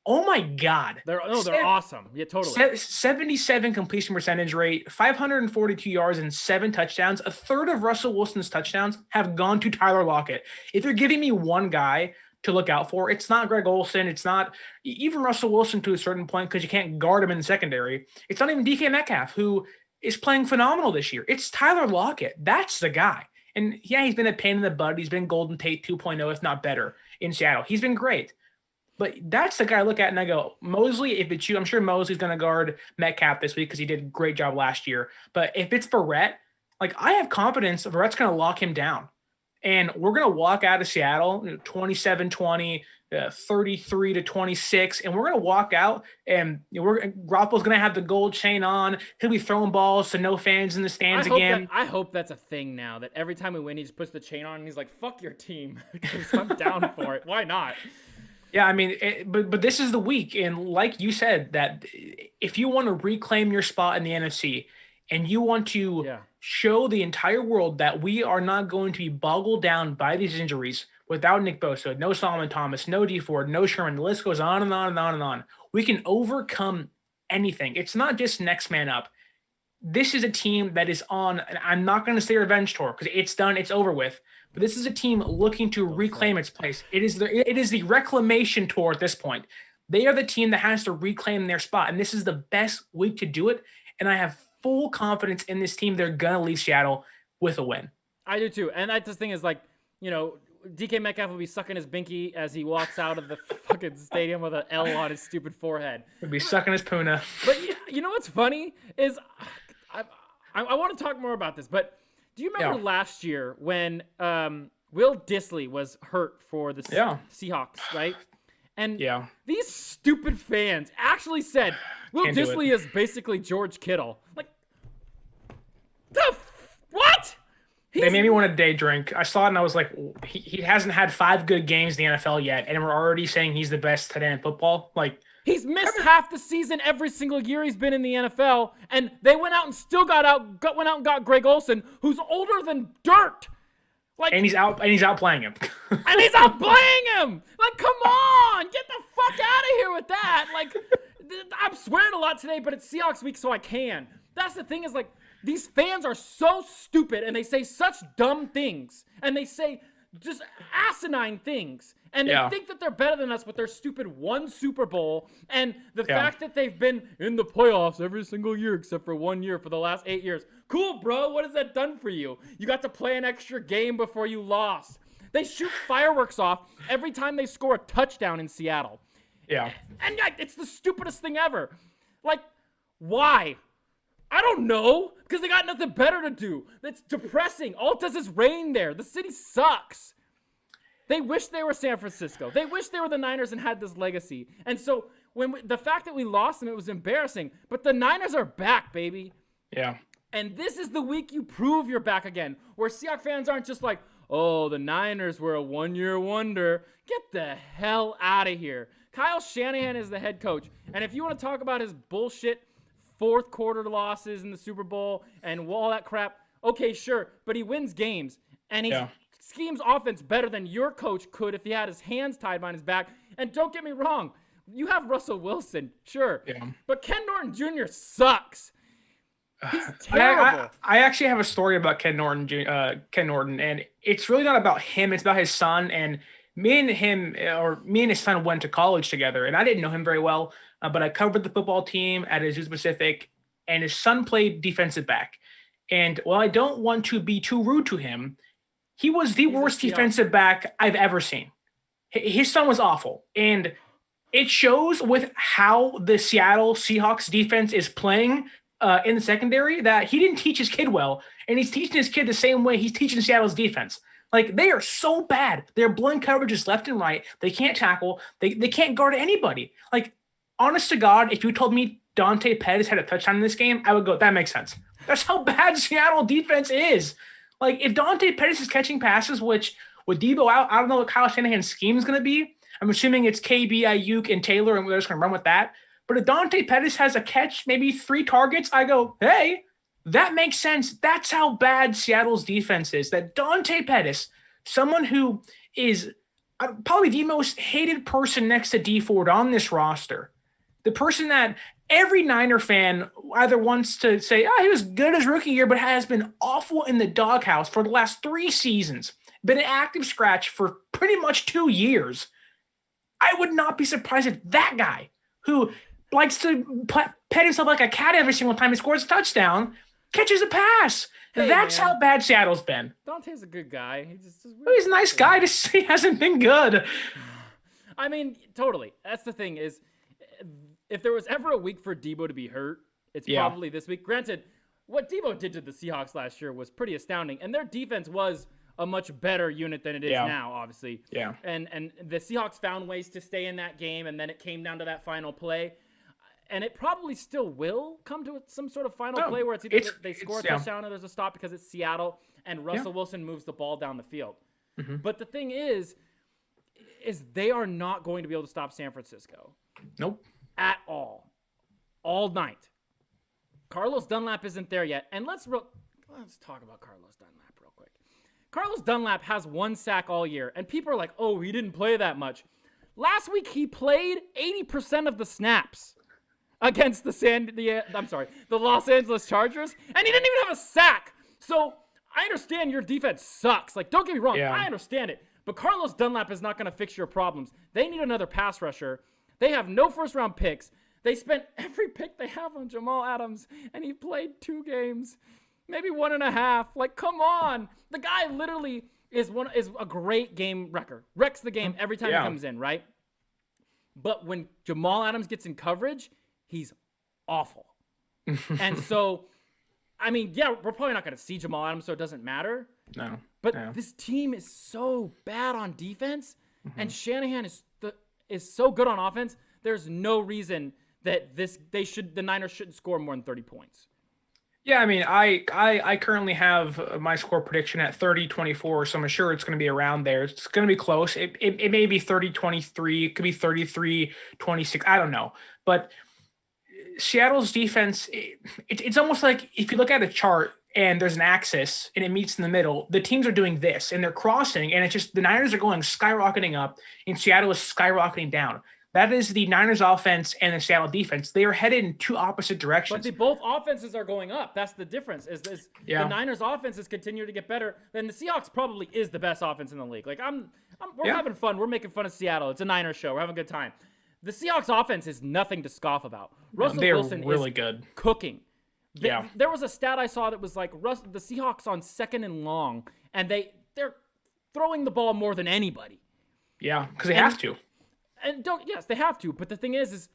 oh my God. They're awesome. Yeah, totally. 77 completion percentage rate, 542 yards and 7 touchdowns. A third of Russell Wilson's touchdowns have gone to Tyler Lockett. If you're giving me one guy to look out for, it's not Greg Olsen. It's not even Russell Wilson to a certain point because you can't guard him in the secondary. It's not even DK Metcalf, who is playing phenomenal this year. It's Tyler Lockett. That's the guy. And yeah, he's been a pain in the butt. He's been Golden Tate 2.0, if not better, in Seattle. He's been great. But that's the guy I look at and I go, Mosley, if it's you, I'm sure Mosley's going to guard Metcalf this week because he did a great job last year. But if it's Verrett, like I have confidence Verrett's going to lock him down. And we're going to walk out of Seattle 27-20, 33-26, and we're going to walk out and Garoppolo's going to have the gold chain on. He'll be throwing balls to no fans in the stands again. I hope that's a thing now, that every time we win, he just puts the chain on and he's like, fuck your team, because I'm down for it. Why not? Yeah, I mean, but this is the week. And like you said, that if you want to reclaim your spot in the NFC and you want to show the entire world that we are not going to be boggled down by these injuries without Nick Bosa, no Solomon Thomas, no D Ford, no Sherman. The list goes on and on and on and on. We can overcome anything. It's not just next man up. This is a team that is on, and I'm not going to say revenge tour because it's done, it's over with. But this is a team looking to reclaim its place. It is the reclamation tour at this point. They are the team that has to reclaim their spot, and this is the best week to do it. And I have full confidence in this team. They're going to leave Seattle with a win. I do too. And this thing is like, DK Metcalf will be sucking his binky as he walks out of the fucking stadium with an L on his stupid forehead. He'll be sucking his Puna. But you know what's funny is I want to talk more about this, but do you remember last year when Will Dissly was hurt for the Seahawks, right? And these stupid fans actually said Will Dissly is basically George Kittle. Like, what? They made me want a day drink. I saw it and I was like, he hasn't had 5 good games in the NFL yet, and we're already saying he's the best tight end in football. Like, he's missed half the season every single year he's been in the NFL, and they went out and still went out and got Greg Olsen, who's older than dirt. Like, and he's outplaying him. and he's outplaying him. Like, come on, get the fuck out of here with that. Like, I'm swearing a lot today, but it's Seahawks week, so I can. That's the thing is, like, these fans are so stupid, and they say such dumb things, and they say just asinine things, and they think that they're better than us with their stupid one Super Bowl, and the fact that they've been in the playoffs every single year except for 1 year for the last 8 years. Cool, bro. What has that done for you? You got to play an extra game before you lost. They shoot fireworks off every time they score a touchdown in Seattle. Yeah. And it's the stupidest thing ever. Like, why? I don't know. Because they got nothing better to do. It's depressing. All it does is rain there. The city sucks. They wish they were San Francisco. They wish they were the Niners and had this legacy. And so the fact that we lost them, it was embarrassing. But the Niners are back, baby. Yeah. And this is the week you prove you're back again. Where Seahawks fans aren't just like, oh, the Niners were a one-year wonder. Get the hell out of here. Kyle Shanahan is the head coach. And if you want to talk about his bullshit fourth quarter losses in the Super Bowl and all that crap, okay, sure. But he wins games. And he schemes offense better than your coach could if he had his hands tied behind his back. And don't get me wrong. You have Russell Wilson, sure. Yeah. But Ken Norton Jr. sucks. He's terrible. I actually have a story about Ken Norton, and it's really not about him. It's about his son. And me and his son went to college together, and I didn't know him very well, but I covered the football team at Azusa Pacific, and his son played defensive back. And while I don't want to be too rude to him, he was the worst defensive back I've ever seen. His son was awful, and it shows with how the Seattle Seahawks defense is playing in the secondary that he didn't teach his kid well, and he's teaching his kid the same way he's teaching Seattle's defense. Like, they are so bad. They're blowing coverages left and right. They can't tackle. They can't guard anybody. Like, honest to God, if you told me Dante Pettis had a touchdown in this game, I would go, that makes sense. That's how bad Seattle defense is. Like, if Dante Pettis is catching passes, which with Debo out, I don't know what Kyle Shanahan's scheme is going to be. I'm assuming it's KB, Ayuk, and Taylor, and we're just going to run with that. But if Dante Pettis has a catch, maybe 3 targets, I go, hey, that makes sense. That's how bad Seattle's defense is. That Dante Pettis, someone who is probably the most hated person next to D Ford on this roster, the person that every Niner fan either wants to say, he was good his rookie year, but has been awful in the doghouse for the last 3 seasons, been an active scratch for pretty much 2 years. I would not be surprised if that guy, who likes to pet himself like a cat every single time he scores a touchdown, catches a pass. Hey, that's how bad Seattle's been. Dante's a good guy. He's a nice guy. He hasn't been good. I mean, totally. That's the thing is, if there was ever a week for Debo to be hurt, it's probably this week. Granted, what Debo did to the Seahawks last year was pretty astounding, and their defense was a much better unit than it is now, obviously. Yeah. And the Seahawks found ways to stay in that game, and then it came down to that final play. And it probably still will come to some sort of final play where it's either they score a touchdown or there's a stop because it's Seattle and Russell Wilson moves the ball down the field. Mm-hmm. But the thing is they are not going to be able to stop San Francisco. Nope. At all. All night. Carlos Dunlap isn't there yet. And let's talk about Carlos Dunlap real quick. Carlos Dunlap has 1 sack all year, and people are like, oh, he didn't play that much. Last week, he played 80% of the snaps against the Los Angeles Chargers, and he didn't even have a sack. So I understand your defense sucks. Like, don't get me wrong. Yeah. I understand it. But Carlos Dunlap is not going to fix your problems. They need another pass rusher. They have no first-round picks. They spent every pick they have on Jamal Adams, and he played 2 games, maybe 1.5. Like, come on. The guy literally is a great game wrecker. Wrecks the game every time he comes in, right? But when Jamal Adams gets in coverage, he's awful. And so, I mean, we're probably not going to see Jamal Adams, so it doesn't matter. No. But this team is so bad on defense, and Shanahan is so good on offense. There's no reason that the Niners shouldn't score more than 30 points. Yeah, I mean, I currently have my score prediction at 30-24, so I'm sure it's going to be around there. It's going to be close. It may be 30-23. It could be 33-26. I don't know. But Seattle's defense, it's almost like if you look at a chart and there's an axis and it meets in the middle, the teams are doing this and they're crossing, and it's just the Niners are going skyrocketing up and Seattle is skyrocketing down. That is the Niners offense and the Seattle defense. They are headed in two opposite directions. But both offenses are going up. That's the difference. The Niners offense is continuing to get better. Then the Seahawks probably is the best offense in the league. Like we're having fun. We're making fun of Seattle. It's a Niners show. We're having a good time. The Seahawks offense is nothing to scoff about. Russell Wilson really is good. Cooking. Yeah. There was a stat I saw that was like the Seahawks on 2nd and long, and they're throwing the ball more than anybody. Yeah, because they have to. And yes, they have to. But the thing is,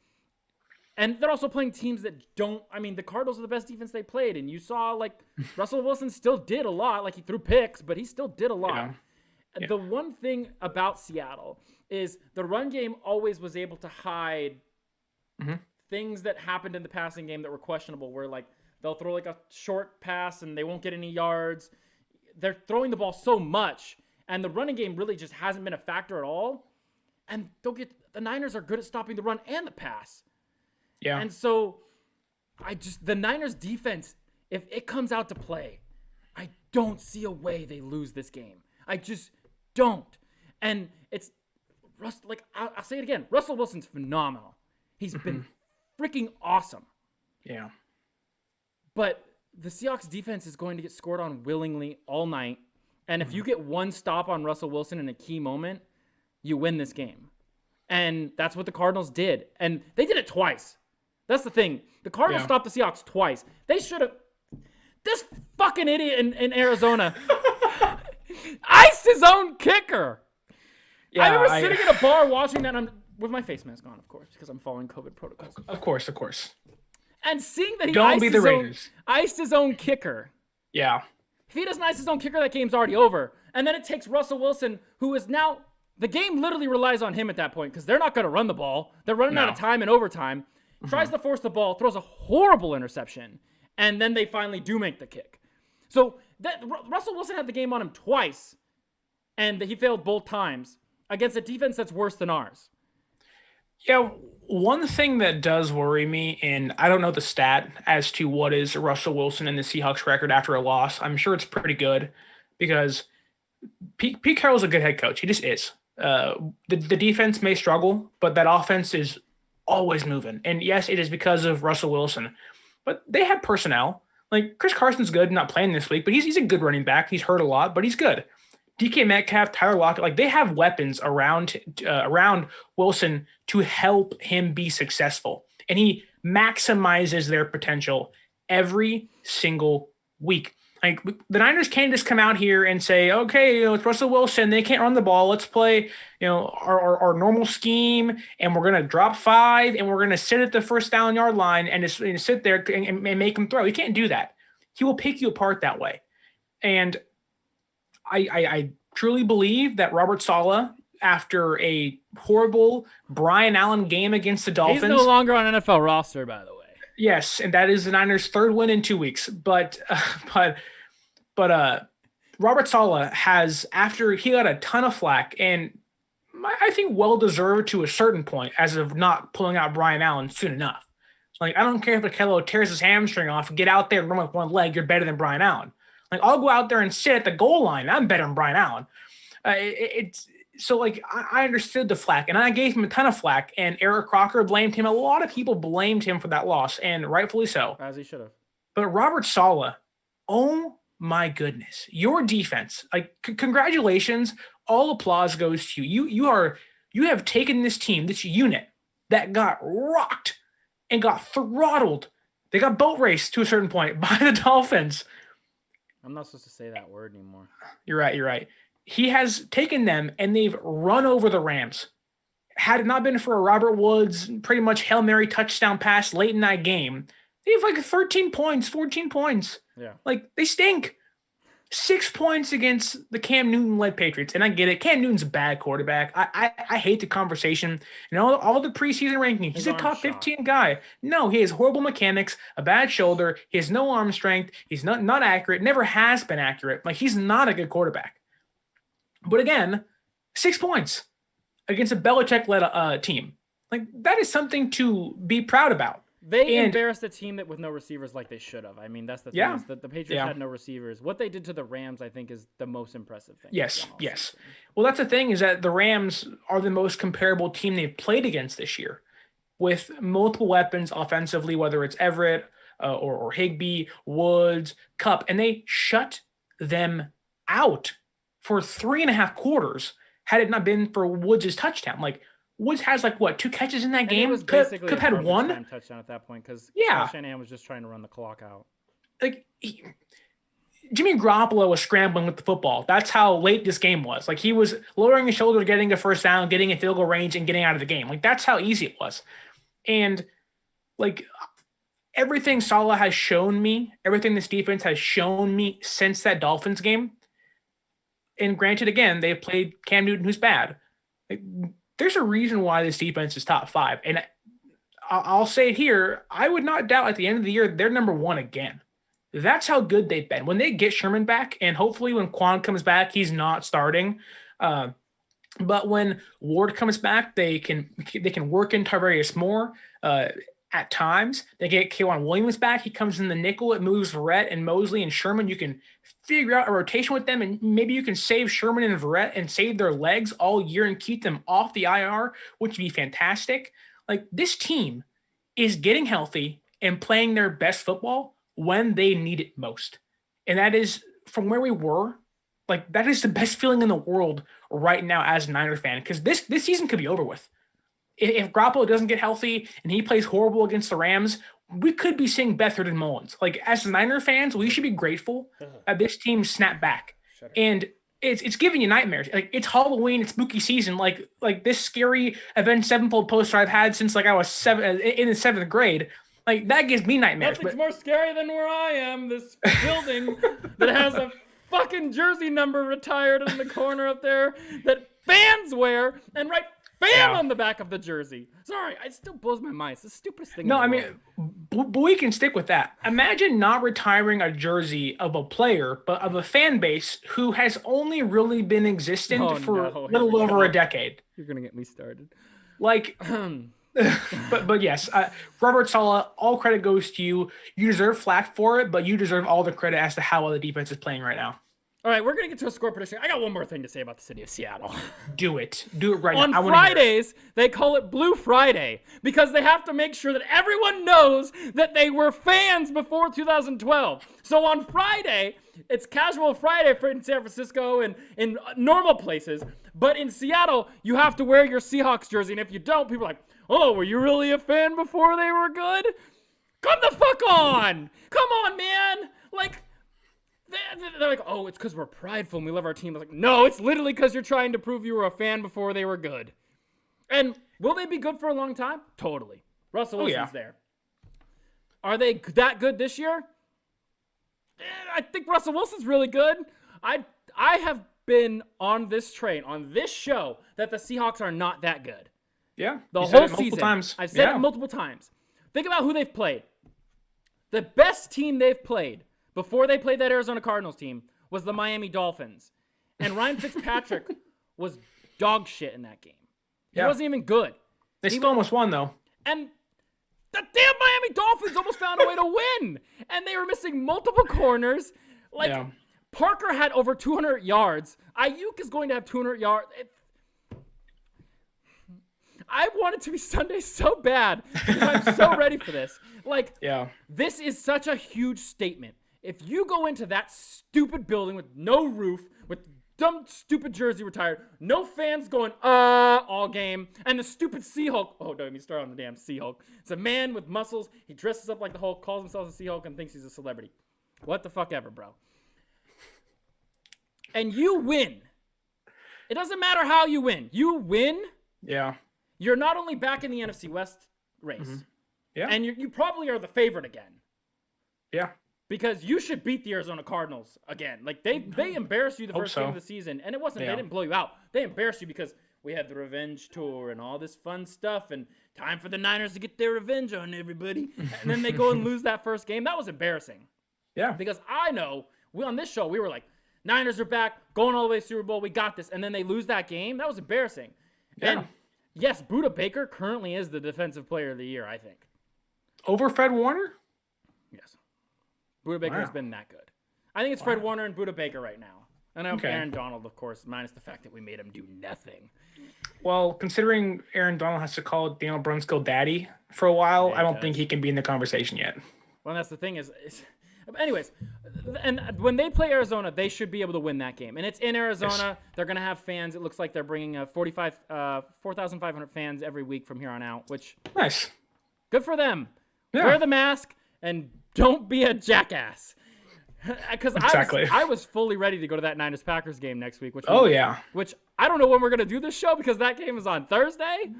and they're also playing teams that don't. I mean, the Cardinals are the best defense they played, and you saw like Russell Wilson still did a lot. Like he threw picks, but he still did a lot. Yeah. The one thing about Seattle is the run game always was able to hide things that happened in the passing game that were questionable, where like they'll throw like a short pass and they won't get any yards. They're throwing the ball so much, and the running game really just hasn't been a factor at all. And the Niners are good at stopping the run and the pass. Yeah. And so the Niners defense, if it comes out to play, I don't see a way they lose this game. I just don't. And it's I'll say it again. Russell Wilson's phenomenal. He's been freaking awesome. Yeah. But the Seahawks defense is going to get scored on willingly all night. And if you get one stop on Russell Wilson in a key moment, you win this game. And that's what the Cardinals did. And they did it twice. That's the thing. The Cardinals stopped the Seahawks twice. They should have. This fucking idiot in Arizona iced his own kicker. Yeah, I remember sitting in a bar watching that, and I'm with my face mask on, of course, because I'm following COVID protocols. Of course. And seeing that he iced his own kicker. Yeah. If he doesn't ice his own kicker, that game's already over. And then it takes Russell Wilson, who is now – the game literally relies on him at that point because they're not going to run the ball. They're running out of time in overtime. Tries to force the ball, throws a horrible interception, and then they finally do make the kick. So Russell Wilson had the game on him twice, and he failed both times against a defense that's worse than ours. Yeah, one thing that does worry me, and I don't know the stat as to what is Russell Wilson and the Seahawks record after a loss. I'm sure it's pretty good because Pete Carroll's a good head coach. He just is. The defense may struggle, but that offense is always moving. And yes, it is because of Russell Wilson, but they have personnel. Like Chris Carson's good, not playing this week, but he's a good running back. He's hurt a lot, but he's good. DK Metcalf, Tyler Lockett, like they have weapons around Wilson to help him be successful. And he maximizes their potential every single week. Like the Niners can't just come out here and say, okay, it's Russell Wilson. They can't run the ball. Let's play, our normal scheme, and we're going to drop 5, and we're going to sit at the first down yard line and just sit there and make him throw. He can't do that. He will pick you apart that way. And I truly believe that Robert Saleh, after a horrible Brian Allen game against the Dolphins, he's no longer on NFL roster, by the way. Yes, and that is the Niners' 3rd win in 2 weeks. But Robert Saleh has, after he got a ton of flack, and I think well-deserved to a certain point, as of not pulling out Brian Allen soon enough. Like, I don't care if Akello tears his hamstring off, get out there and run with one leg, you're better than Brian Allen. Like, I'll go out there and sit at the goal line. I'm better than Brian Allen. I understood the flack, and I gave him a ton of flack, and Eric Crocker blamed him. A lot of people blamed him for that loss, and rightfully so. As he should have. But Robert Saleh, oh my goodness, your defense, like congratulations, all applause goes to you. You have taken this team, this unit that got rocked and got throttled. They got boat raced to a certain point by the Dolphins. I'm not supposed to say that word anymore. You're right. He has taken them, and they've run over the Rams. Had it not been for a Robert Woods pretty much Hail Mary touchdown pass late in that game, they have like 13 points, 14 points. Yeah. Like, they stink. 6 points against the Cam Newton-led Patriots. And I get it. Cam Newton's a bad quarterback. I hate the conversation. All the preseason rankings. He's a top 15 guy. No, he has horrible mechanics, a bad shoulder. He has no arm strength. He's not accurate, never has been accurate. Like, he's not a good quarterback. But again, 6 points against a Belichick-led team. Like, that is something to be proud about. They embarrassed a team that with no receivers like they should have. I mean, that's the thing. Yeah. Is that the Patriots had no receivers. What they did to the Rams, I think, is the most impressive thing. Yes. Well, that's the thing, is that the Rams are the most comparable team they've played against this year, with multiple weapons offensively, whether it's Everett or Higbee, Woods, Kupp, and they shut them out for 3.5 quarters. Had it not been for Woods' touchdown, like Woods has 2 catches in that game. It was basically Kupp had 1 touchdown at that point because Shanahan was just trying to run the clock out. Jimmy Garoppolo was scrambling with the football. That's how late this game was. He was lowering his shoulder, getting a first down, getting a field goal range, and getting out of the game. That's how easy it was. And everything Saleh has shown me, everything this defense has shown me since that Dolphins game. And granted, again, they've played Cam Newton, who's bad. There's a reason why this defense is top 5. And I'll say it here, I would not doubt at the end of the year, they're number 1 again. That's how good they've been. When they get Sherman back, and hopefully when Quan comes back, he's not starting. But when Ward comes back, they can work in Tarvarius more at times. They get K'Wan Williams back. He comes in the nickel. It moves Verrett and Mosley and Sherman. You can figure out a rotation with them, and maybe you can save Sherman and Verrett and save their legs all year and keep them off the IR, which would be fantastic. This team is getting healthy and playing their best football when they need it most. And that is, from where we were, that is the best feeling in the world right now as a Niner fan, because this season could be over with. If Garoppolo doesn't get healthy and he plays horrible against the Rams, we could be seeing Beathard and Mullins. As Niner fans, we should be grateful that this team snapped back. And it's giving you nightmares. It's Halloween, it's spooky season. This scary Avenged Sevenfold poster I've had since I was in the 7th grade. That gives me nightmares. Nothing's more scary than where I am. This building that has a fucking jersey number retired in the corner up there that fans wear and write "fan" on the back of the jersey. Sorry, it still blows my mind. It's the stupidest thing. No, I mean, but we can stick with that. Imagine not retiring a jersey of a player, but of a fan base who has only really been existent for a little over a decade. You're gonna get me started. But yes, Robert Saleh, all credit goes to you. You deserve flack for it, but you deserve all the credit as to how well the defense is playing right now. All right, we're going to get to a score prediction. I got one more thing to say about the city of Seattle. Do it right now. On Fridays, they call it Blue Friday because they have to make sure that everyone knows that they were fans before 2012. So on Friday, it's Casual Friday in San Francisco and in normal places. But in Seattle, you have to wear your Seahawks jersey. And if you don't, people are like, oh, were you really a fan before they were good? Come the fuck on. Come on, man. They're like, oh, it's because we're prideful and we love our team. I was like, no, it's literally because you're trying to prove you were a fan before they were good. And will they be good for a long time? Totally. Russell Wilson's there. Are they that good this year? I think Russell Wilson's really good. I have been on this train, on this show, that the Seahawks are not that good. Yeah. The whole season. I've said it multiple times. Think about who they've played. The best team they've played before they played that Arizona Cardinals team was the Miami Dolphins. And Ryan Fitzpatrick was dog shit in that game. He wasn't even good. They still almost won, though. And the damn Miami Dolphins almost found a way to win. And they were missing multiple corners. Parker had over 200 yards. Ayuk is going to have 200 yards. I want it to be Sunday so bad because I'm so ready for this. This is such a huge statement. If you go into that stupid building with no roof, with dumb, stupid jersey retired, no fans going, all game, and the stupid Sea-Hulk. Oh, don't get me started on the damn Sea-Hulk. It's a man with muscles. He dresses up like the Hulk, calls himself a Sea-Hulk, and thinks he's a celebrity. What the fuck ever, bro. And you win. It doesn't matter how you win. You win. Yeah. You're not only back in the NFC West race. Mm-hmm. Yeah. And you probably are the favorite again. Yeah. Because you should beat the Arizona Cardinals again. They embarrassed you the first game of the season. And it wasn't, they didn't blow you out. They embarrassed you because we had the revenge tour and all this fun stuff and time for the Niners to get their revenge on everybody. And then they go and lose that first game. That was embarrassing. Yeah. Because I know, on this show, we were like, Niners are back, going all the way to Super Bowl, we got this. And then they lose that game. That was embarrassing. Yeah. And yes, Budda Baker currently is the defensive player of the year, I think. over Fred Warner? Yes. Buda Baker has been that good. I think it's Fred Warner and Buda Baker right now. And Aaron Donald, of course, minus the fact that we made him do nothing. Well, considering Aaron Donald has to call Daniel Brunskill daddy for a while, I don't think he can be in the conversation yet. Well, that's the thing is anyways, and when they play Arizona, they should be able to win that game. And it's in Arizona. Yes. They're going to have fans. It looks like they're bringing 4,500 fans every week from here on out, which nice. Good for them. Yeah. Wear the mask and don't be a jackass. Because exactly. I was fully ready to go to that Niners-Packers game next week. Which I don't know when we're going to do this show because that game is on Thursday.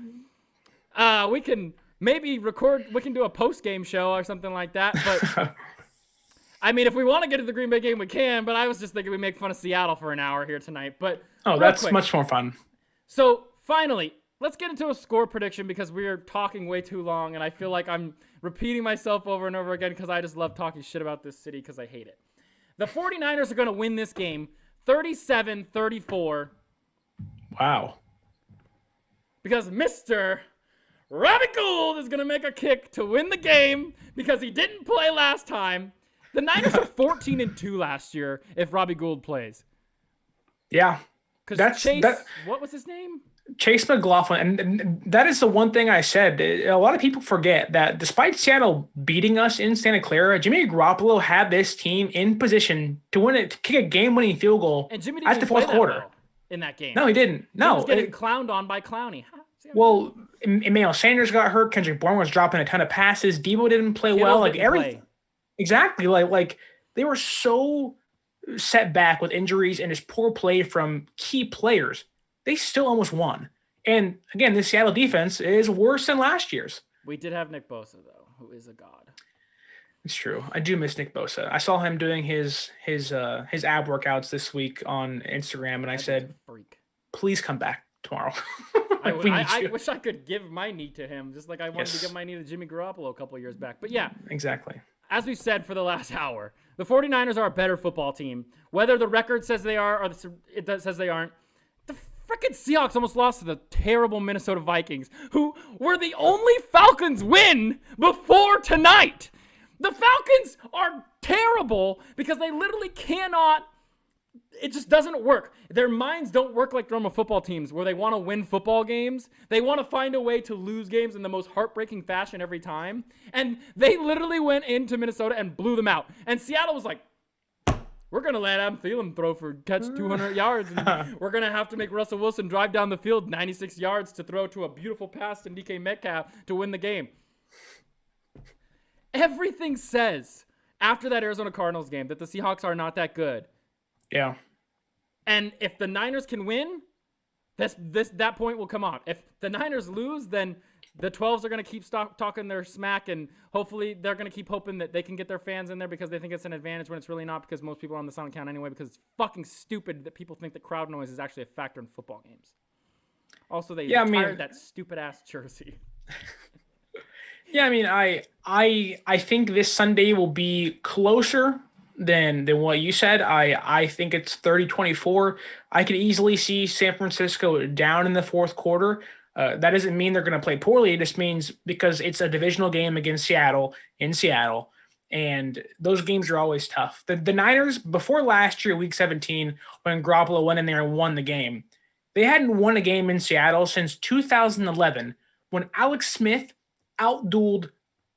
We can maybe record. We can do a post-game show or something like that. But I mean, if we want to get to the Green Bay game, we can. But I was just thinking we make fun of Seattle for an hour here tonight. But that's much more fun. So finally, let's get into a score prediction because we are talking way too long, and I feel like I'm repeating myself over and over again because I just love talking shit about this city because I hate it. The 49ers are going to win this game 37-34. Wow. Because Mr. Robbie Gould is going to make a kick to win the game because he didn't play last time. The Niners are 14-2 last year if Robbie Gould plays. Yeah. Because what was his name? Chase McLaughlin, and that is the one thing I said. A lot of people forget that despite Seattle beating us in Santa Clara, Jimmy Garoppolo had this team in position to win it, to kick a game-winning field goal and Jimmy didn't at the fourth quarter. Well in that game. No, he didn't. No, he was getting clowned on by Clowney. Well, Emmanuel Sanders got hurt. Kendrick Bourne was dropping a ton of passes. Debo didn't play well. Like everything, exactly. Like they were so set back with injuries and just poor play from key players. They still almost won. And again, this Seattle defense is worse than last year's. We did have Nick Bosa, though, who is a god. It's true. I do miss Nick Bosa. I saw him doing his ab workouts this week on Instagram, and I said, please come back tomorrow. I wish I could give my knee to him, just like I wanted to give my knee to Jimmy Garoppolo a couple of years back. But yeah. Exactly. As we said for the last hour, the 49ers are a better football team. Whether the record says they are or it says they aren't, frickin' Seahawks almost lost to the terrible Minnesota Vikings, who were the only Falcons win before tonight. The Falcons are terrible because they literally cannot. It just doesn't work. Their minds don't work like normal football teams where they want to win football games. They want to find a way to lose games in the most heartbreaking fashion every time. And they literally went into Minnesota and blew them out. And Seattle was like, we're going to let Adam Thielen throw for catch 200 yards. And we're going to have to make Russell Wilson drive down the field 96 yards to throw to a beautiful pass to DK Metcalf to win the game. Everything says after that Arizona Cardinals game that the Seahawks are not that good. Yeah. And if the Niners can win, that point will come on. If the Niners lose, then the 12s are going to keep talking their smack, and hopefully they're going to keep hoping that they can get their fans in there because they think it's an advantage when it's really not, because most people are on the silent count anyway, because it's fucking stupid that people think that crowd noise is actually a factor in football games. Also, they retired that stupid-ass jersey. Yeah, I mean, I think this Sunday will be closer than what you said. I think it's 30-24. I could easily see San Francisco down in the fourth quarter. That doesn't mean they're going to play poorly. It just means because it's a divisional game against Seattle in Seattle, and those games are always tough. The Niners, before last year, Week 17, when Garoppolo went in there and won the game, they hadn't won a game in Seattle since 2011 when Alex Smith outdueled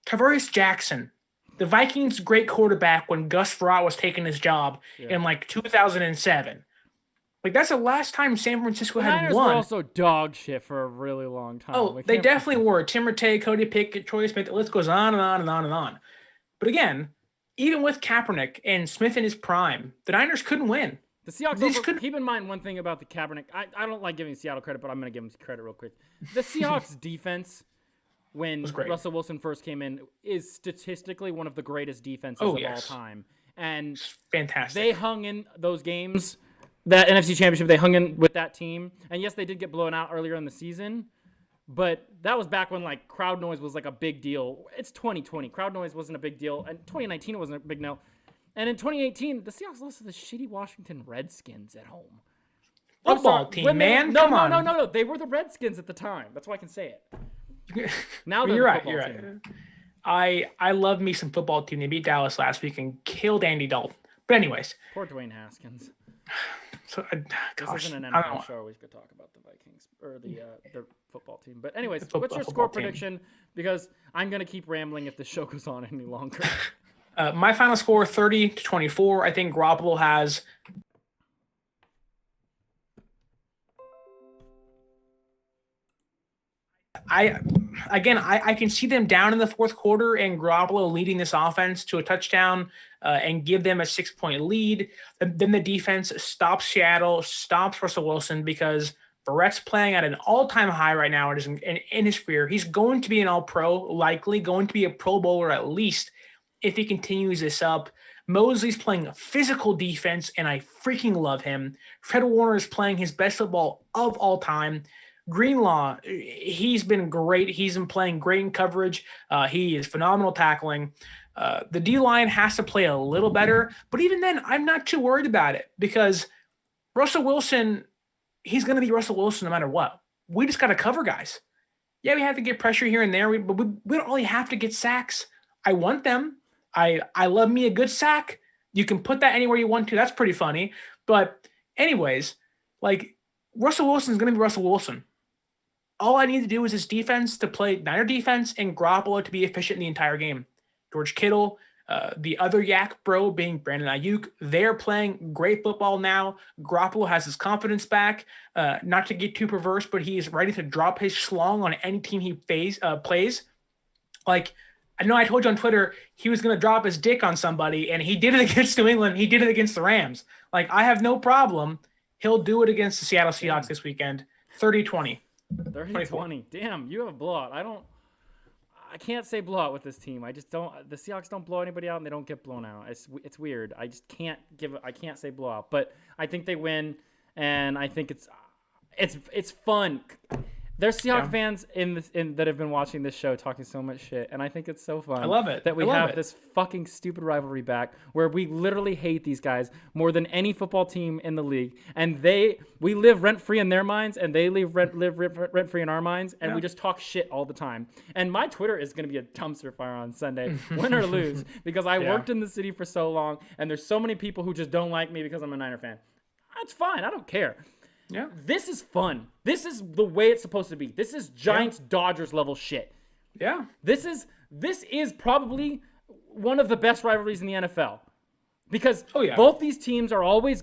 Tavares Jackson, the Vikings' great quarterback, when Gus Frerotte was taking his job in like 2007. Like, that's the last time San Francisco had Niners won. Were also dog shit for a really long time. Oh, they definitely were. Tim Rattay, Cody Pickett, Troy Smith, the list goes on and on and on and on. But again, even with Kaepernick and Smith in his prime, the Niners couldn't win. The Seahawks, keep in mind one thing about the Kaepernick. I don't like giving Seattle credit, but I'm going to give them credit real quick. The Seahawks defense, when Russell Wilson first came in, is statistically one of the greatest defenses of all time. And it's fantastic. They hung in those games. That NFC Championship, they hung in with that team. And yes, they did get blown out earlier in the season, but that was back when like crowd noise was like a big deal. It's 2020. Crowd noise wasn't a big deal. And 2019, it wasn't a big deal. And in 2018, the Seahawks lost to the shitty Washington Redskins at home. Football team, man. Come on. No. They were the Redskins at the time. That's why I can say it. Now they're you're the right. football You're team. right. I love me some football team. They beat Dallas last week and killed Andy Dalton. But anyways, poor Dwayne Haskins. So, this isn't an NFL show. We could talk about the Vikings or the football team. But anyways, what's your score prediction? Because I'm gonna keep rambling if the show goes on any longer. My final score 30-24. I think Garoppolo has. I can see them down in the fourth quarter and Garoppolo leading this offense to a touchdown and give them a 6-point lead. Then the defense stops Seattle, stops Russell Wilson because Barrett's playing at an all-time high right now in his career. He's going to be an all-pro, likely going to be a Pro Bowler at least if he continues this up. Mosley's playing physical defense, and I freaking love him. Fred Warner is playing his best football of all time. Greenlaw, he's been great. He's been playing great in coverage. He is phenomenal tackling. The D-line has to play a little better, but even then, I'm not too worried about it because Russell Wilson, he's going to be Russell Wilson no matter what. We just got to cover guys. Yeah, we have to get pressure here and there, but we don't really have to get sacks. I want them. I love me a good sack. You can put that anywhere you want to. That's pretty funny. But anyways, like Russell Wilson is going to be Russell Wilson. All I need to do is this defense to play Niner defense and Garoppolo to be efficient in the entire game. George Kittle, the other yak bro being Brandon Ayuk, they're playing great football now. Garoppolo has his confidence back. Not to get too perverse, but he is ready to drop his schlong on any team he plays. Like, I know I told you on Twitter he was going to drop his dick on somebody, and he did it against New England. He did it against the Rams. Like, I have no problem. He'll do it against the Seattle Seahawks this weekend. 30-20. 30-20. Damn, you have a blowout. I can't say blowout with this team. I just don't. The Seahawks don't blow anybody out, and they don't get blown out. It's weird. I just can't say blowout. But I think they win, and I think it's fun. There's Seahawks fans that have been watching this show talking so much shit, and I think it's so fun. I love it. That we have this fucking stupid rivalry back where we literally hate these guys more than any football team in the league, and we live rent-free in their minds, and they live rent-free in our minds, and we just talk shit all the time. And my Twitter is going to be a dumpster fire on Sunday, win or lose, because I worked in the city for so long, and there's so many people who just don't like me because I'm a Niner fan. That's fine. I don't care. Yeah. This is fun. This is the way it's supposed to be. This is Giants-Dodgers level shit. Yeah. This is probably one of the best rivalries in the NFL. Because both these teams are always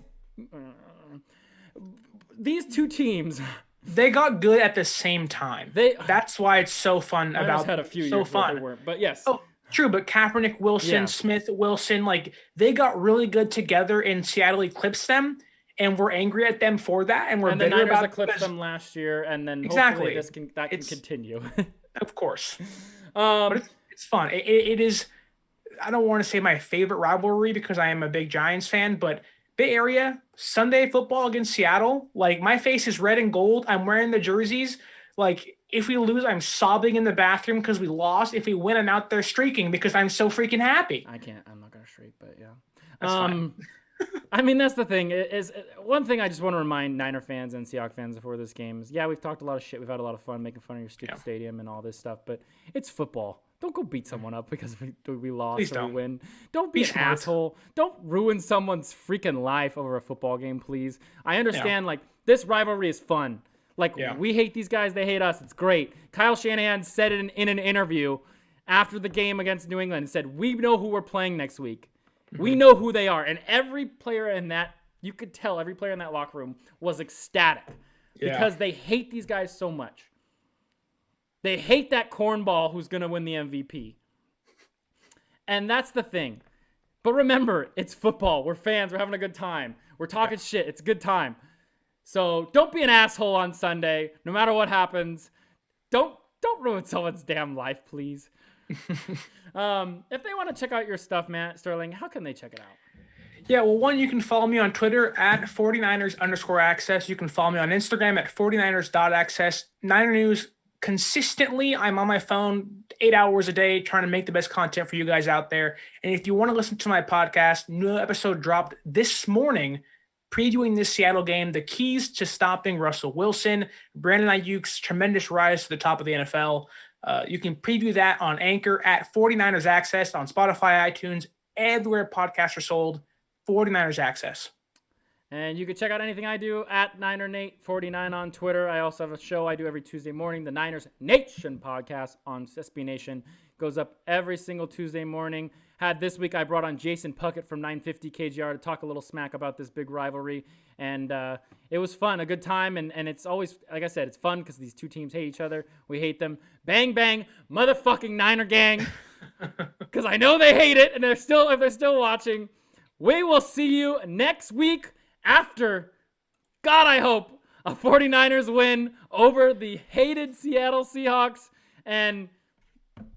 these two teams, they got good at the same time. That's why it's so fun about had a few so years fun. They weren't, but yes. Oh, true, but Kaepernick, Wilson, Smith, Wilson, like they got really good together and Seattle eclipsed them. And we're angry at them for that, and we're the Niners eclipsed them last year, and then hopefully that can continue. Of course, but it's fun. It is. I don't want to say my favorite rivalry because I am a big Giants fan, but Bay Area Sunday football against Seattle, like my face is red and gold. I'm wearing the jerseys. Like if we lose, I'm sobbing in the bathroom because we lost. If we win, I'm out there streaking because I'm so freaking happy. I'm not gonna streak, but yeah. That's fine. I mean, that's the thing. Is one thing I just want to remind Niner fans and Seahawks fans before this game is, we've talked a lot of shit. We've had a lot of fun making fun of your stupid stadium and all this stuff, but it's football. Don't go beat someone up because we lost or we win. Don't be an asshole. Don't ruin someone's freaking life over a football game, please. I understand, this rivalry is fun. We hate these guys. They hate us. It's great. Kyle Shanahan said it in an interview after the game against New England and said, we know who we're playing next week. We know who they are. And every player in that, you could tell every player in that locker room was ecstatic because they hate these guys so much. They hate that cornball who's going to win the MVP. And that's the thing. But remember, it's football. We're fans. We're having a good time. We're talking shit. It's a good time. So don't be an asshole on Sunday. No matter what happens, don't ruin someone's damn life, please. If they want to check out your stuff, Matt Sterling, how can they check it out? Yeah, well, one, you can follow me on Twitter at 49ers_access. You can follow me on Instagram at 49ers.access. Niner News, consistently, I'm on my phone 8 hours a day trying to make the best content for you guys out there. And if you want to listen to my podcast, new episode dropped this morning previewing this Seattle game, the keys to stopping Russell Wilson, Brandon Ayuk's tremendous rise to the top of the NFL. You can preview that on Anchor at 49ers Access on Spotify, iTunes, everywhere podcasts are sold. 49ers Access. And you can check out anything I do at NinerNate49 on Twitter. I also have a show I do every Tuesday morning, the Niners Nation podcast on SB Nation. Goes up every single Tuesday morning. This week I brought on Jason Puckett from 950 KGR to talk a little smack about this big rivalry. And it was fun, a good time. And it's always, like I said, it's fun because these two teams hate each other. We hate them. Bang, bang, motherfucking Niner gang. Because I know they hate it, and if they're still watching. We will see you next week after, God, I hope, a 49ers win over the hated Seattle Seahawks. And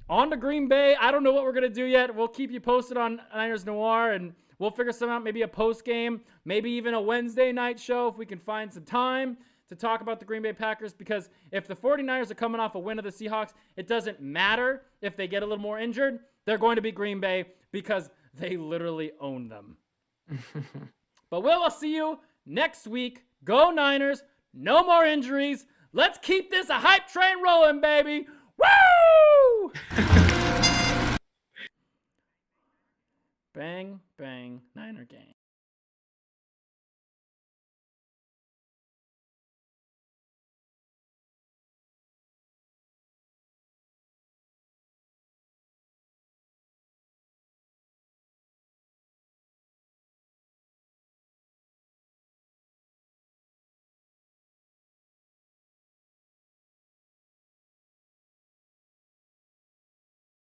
on to Green Bay. I don't know what we're going to do yet. We'll keep you posted on Niners Noir, and we'll figure something out, maybe a post-game, maybe even a Wednesday night show if we can find some time to talk about the Green Bay Packers, because if the 49ers are coming off a win of the Seahawks, it doesn't matter if they get a little more injured. They're going to beat Green Bay because they literally own them. But we'll see you next week. Go Niners. No more injuries. Let's keep this a hype train rolling, baby.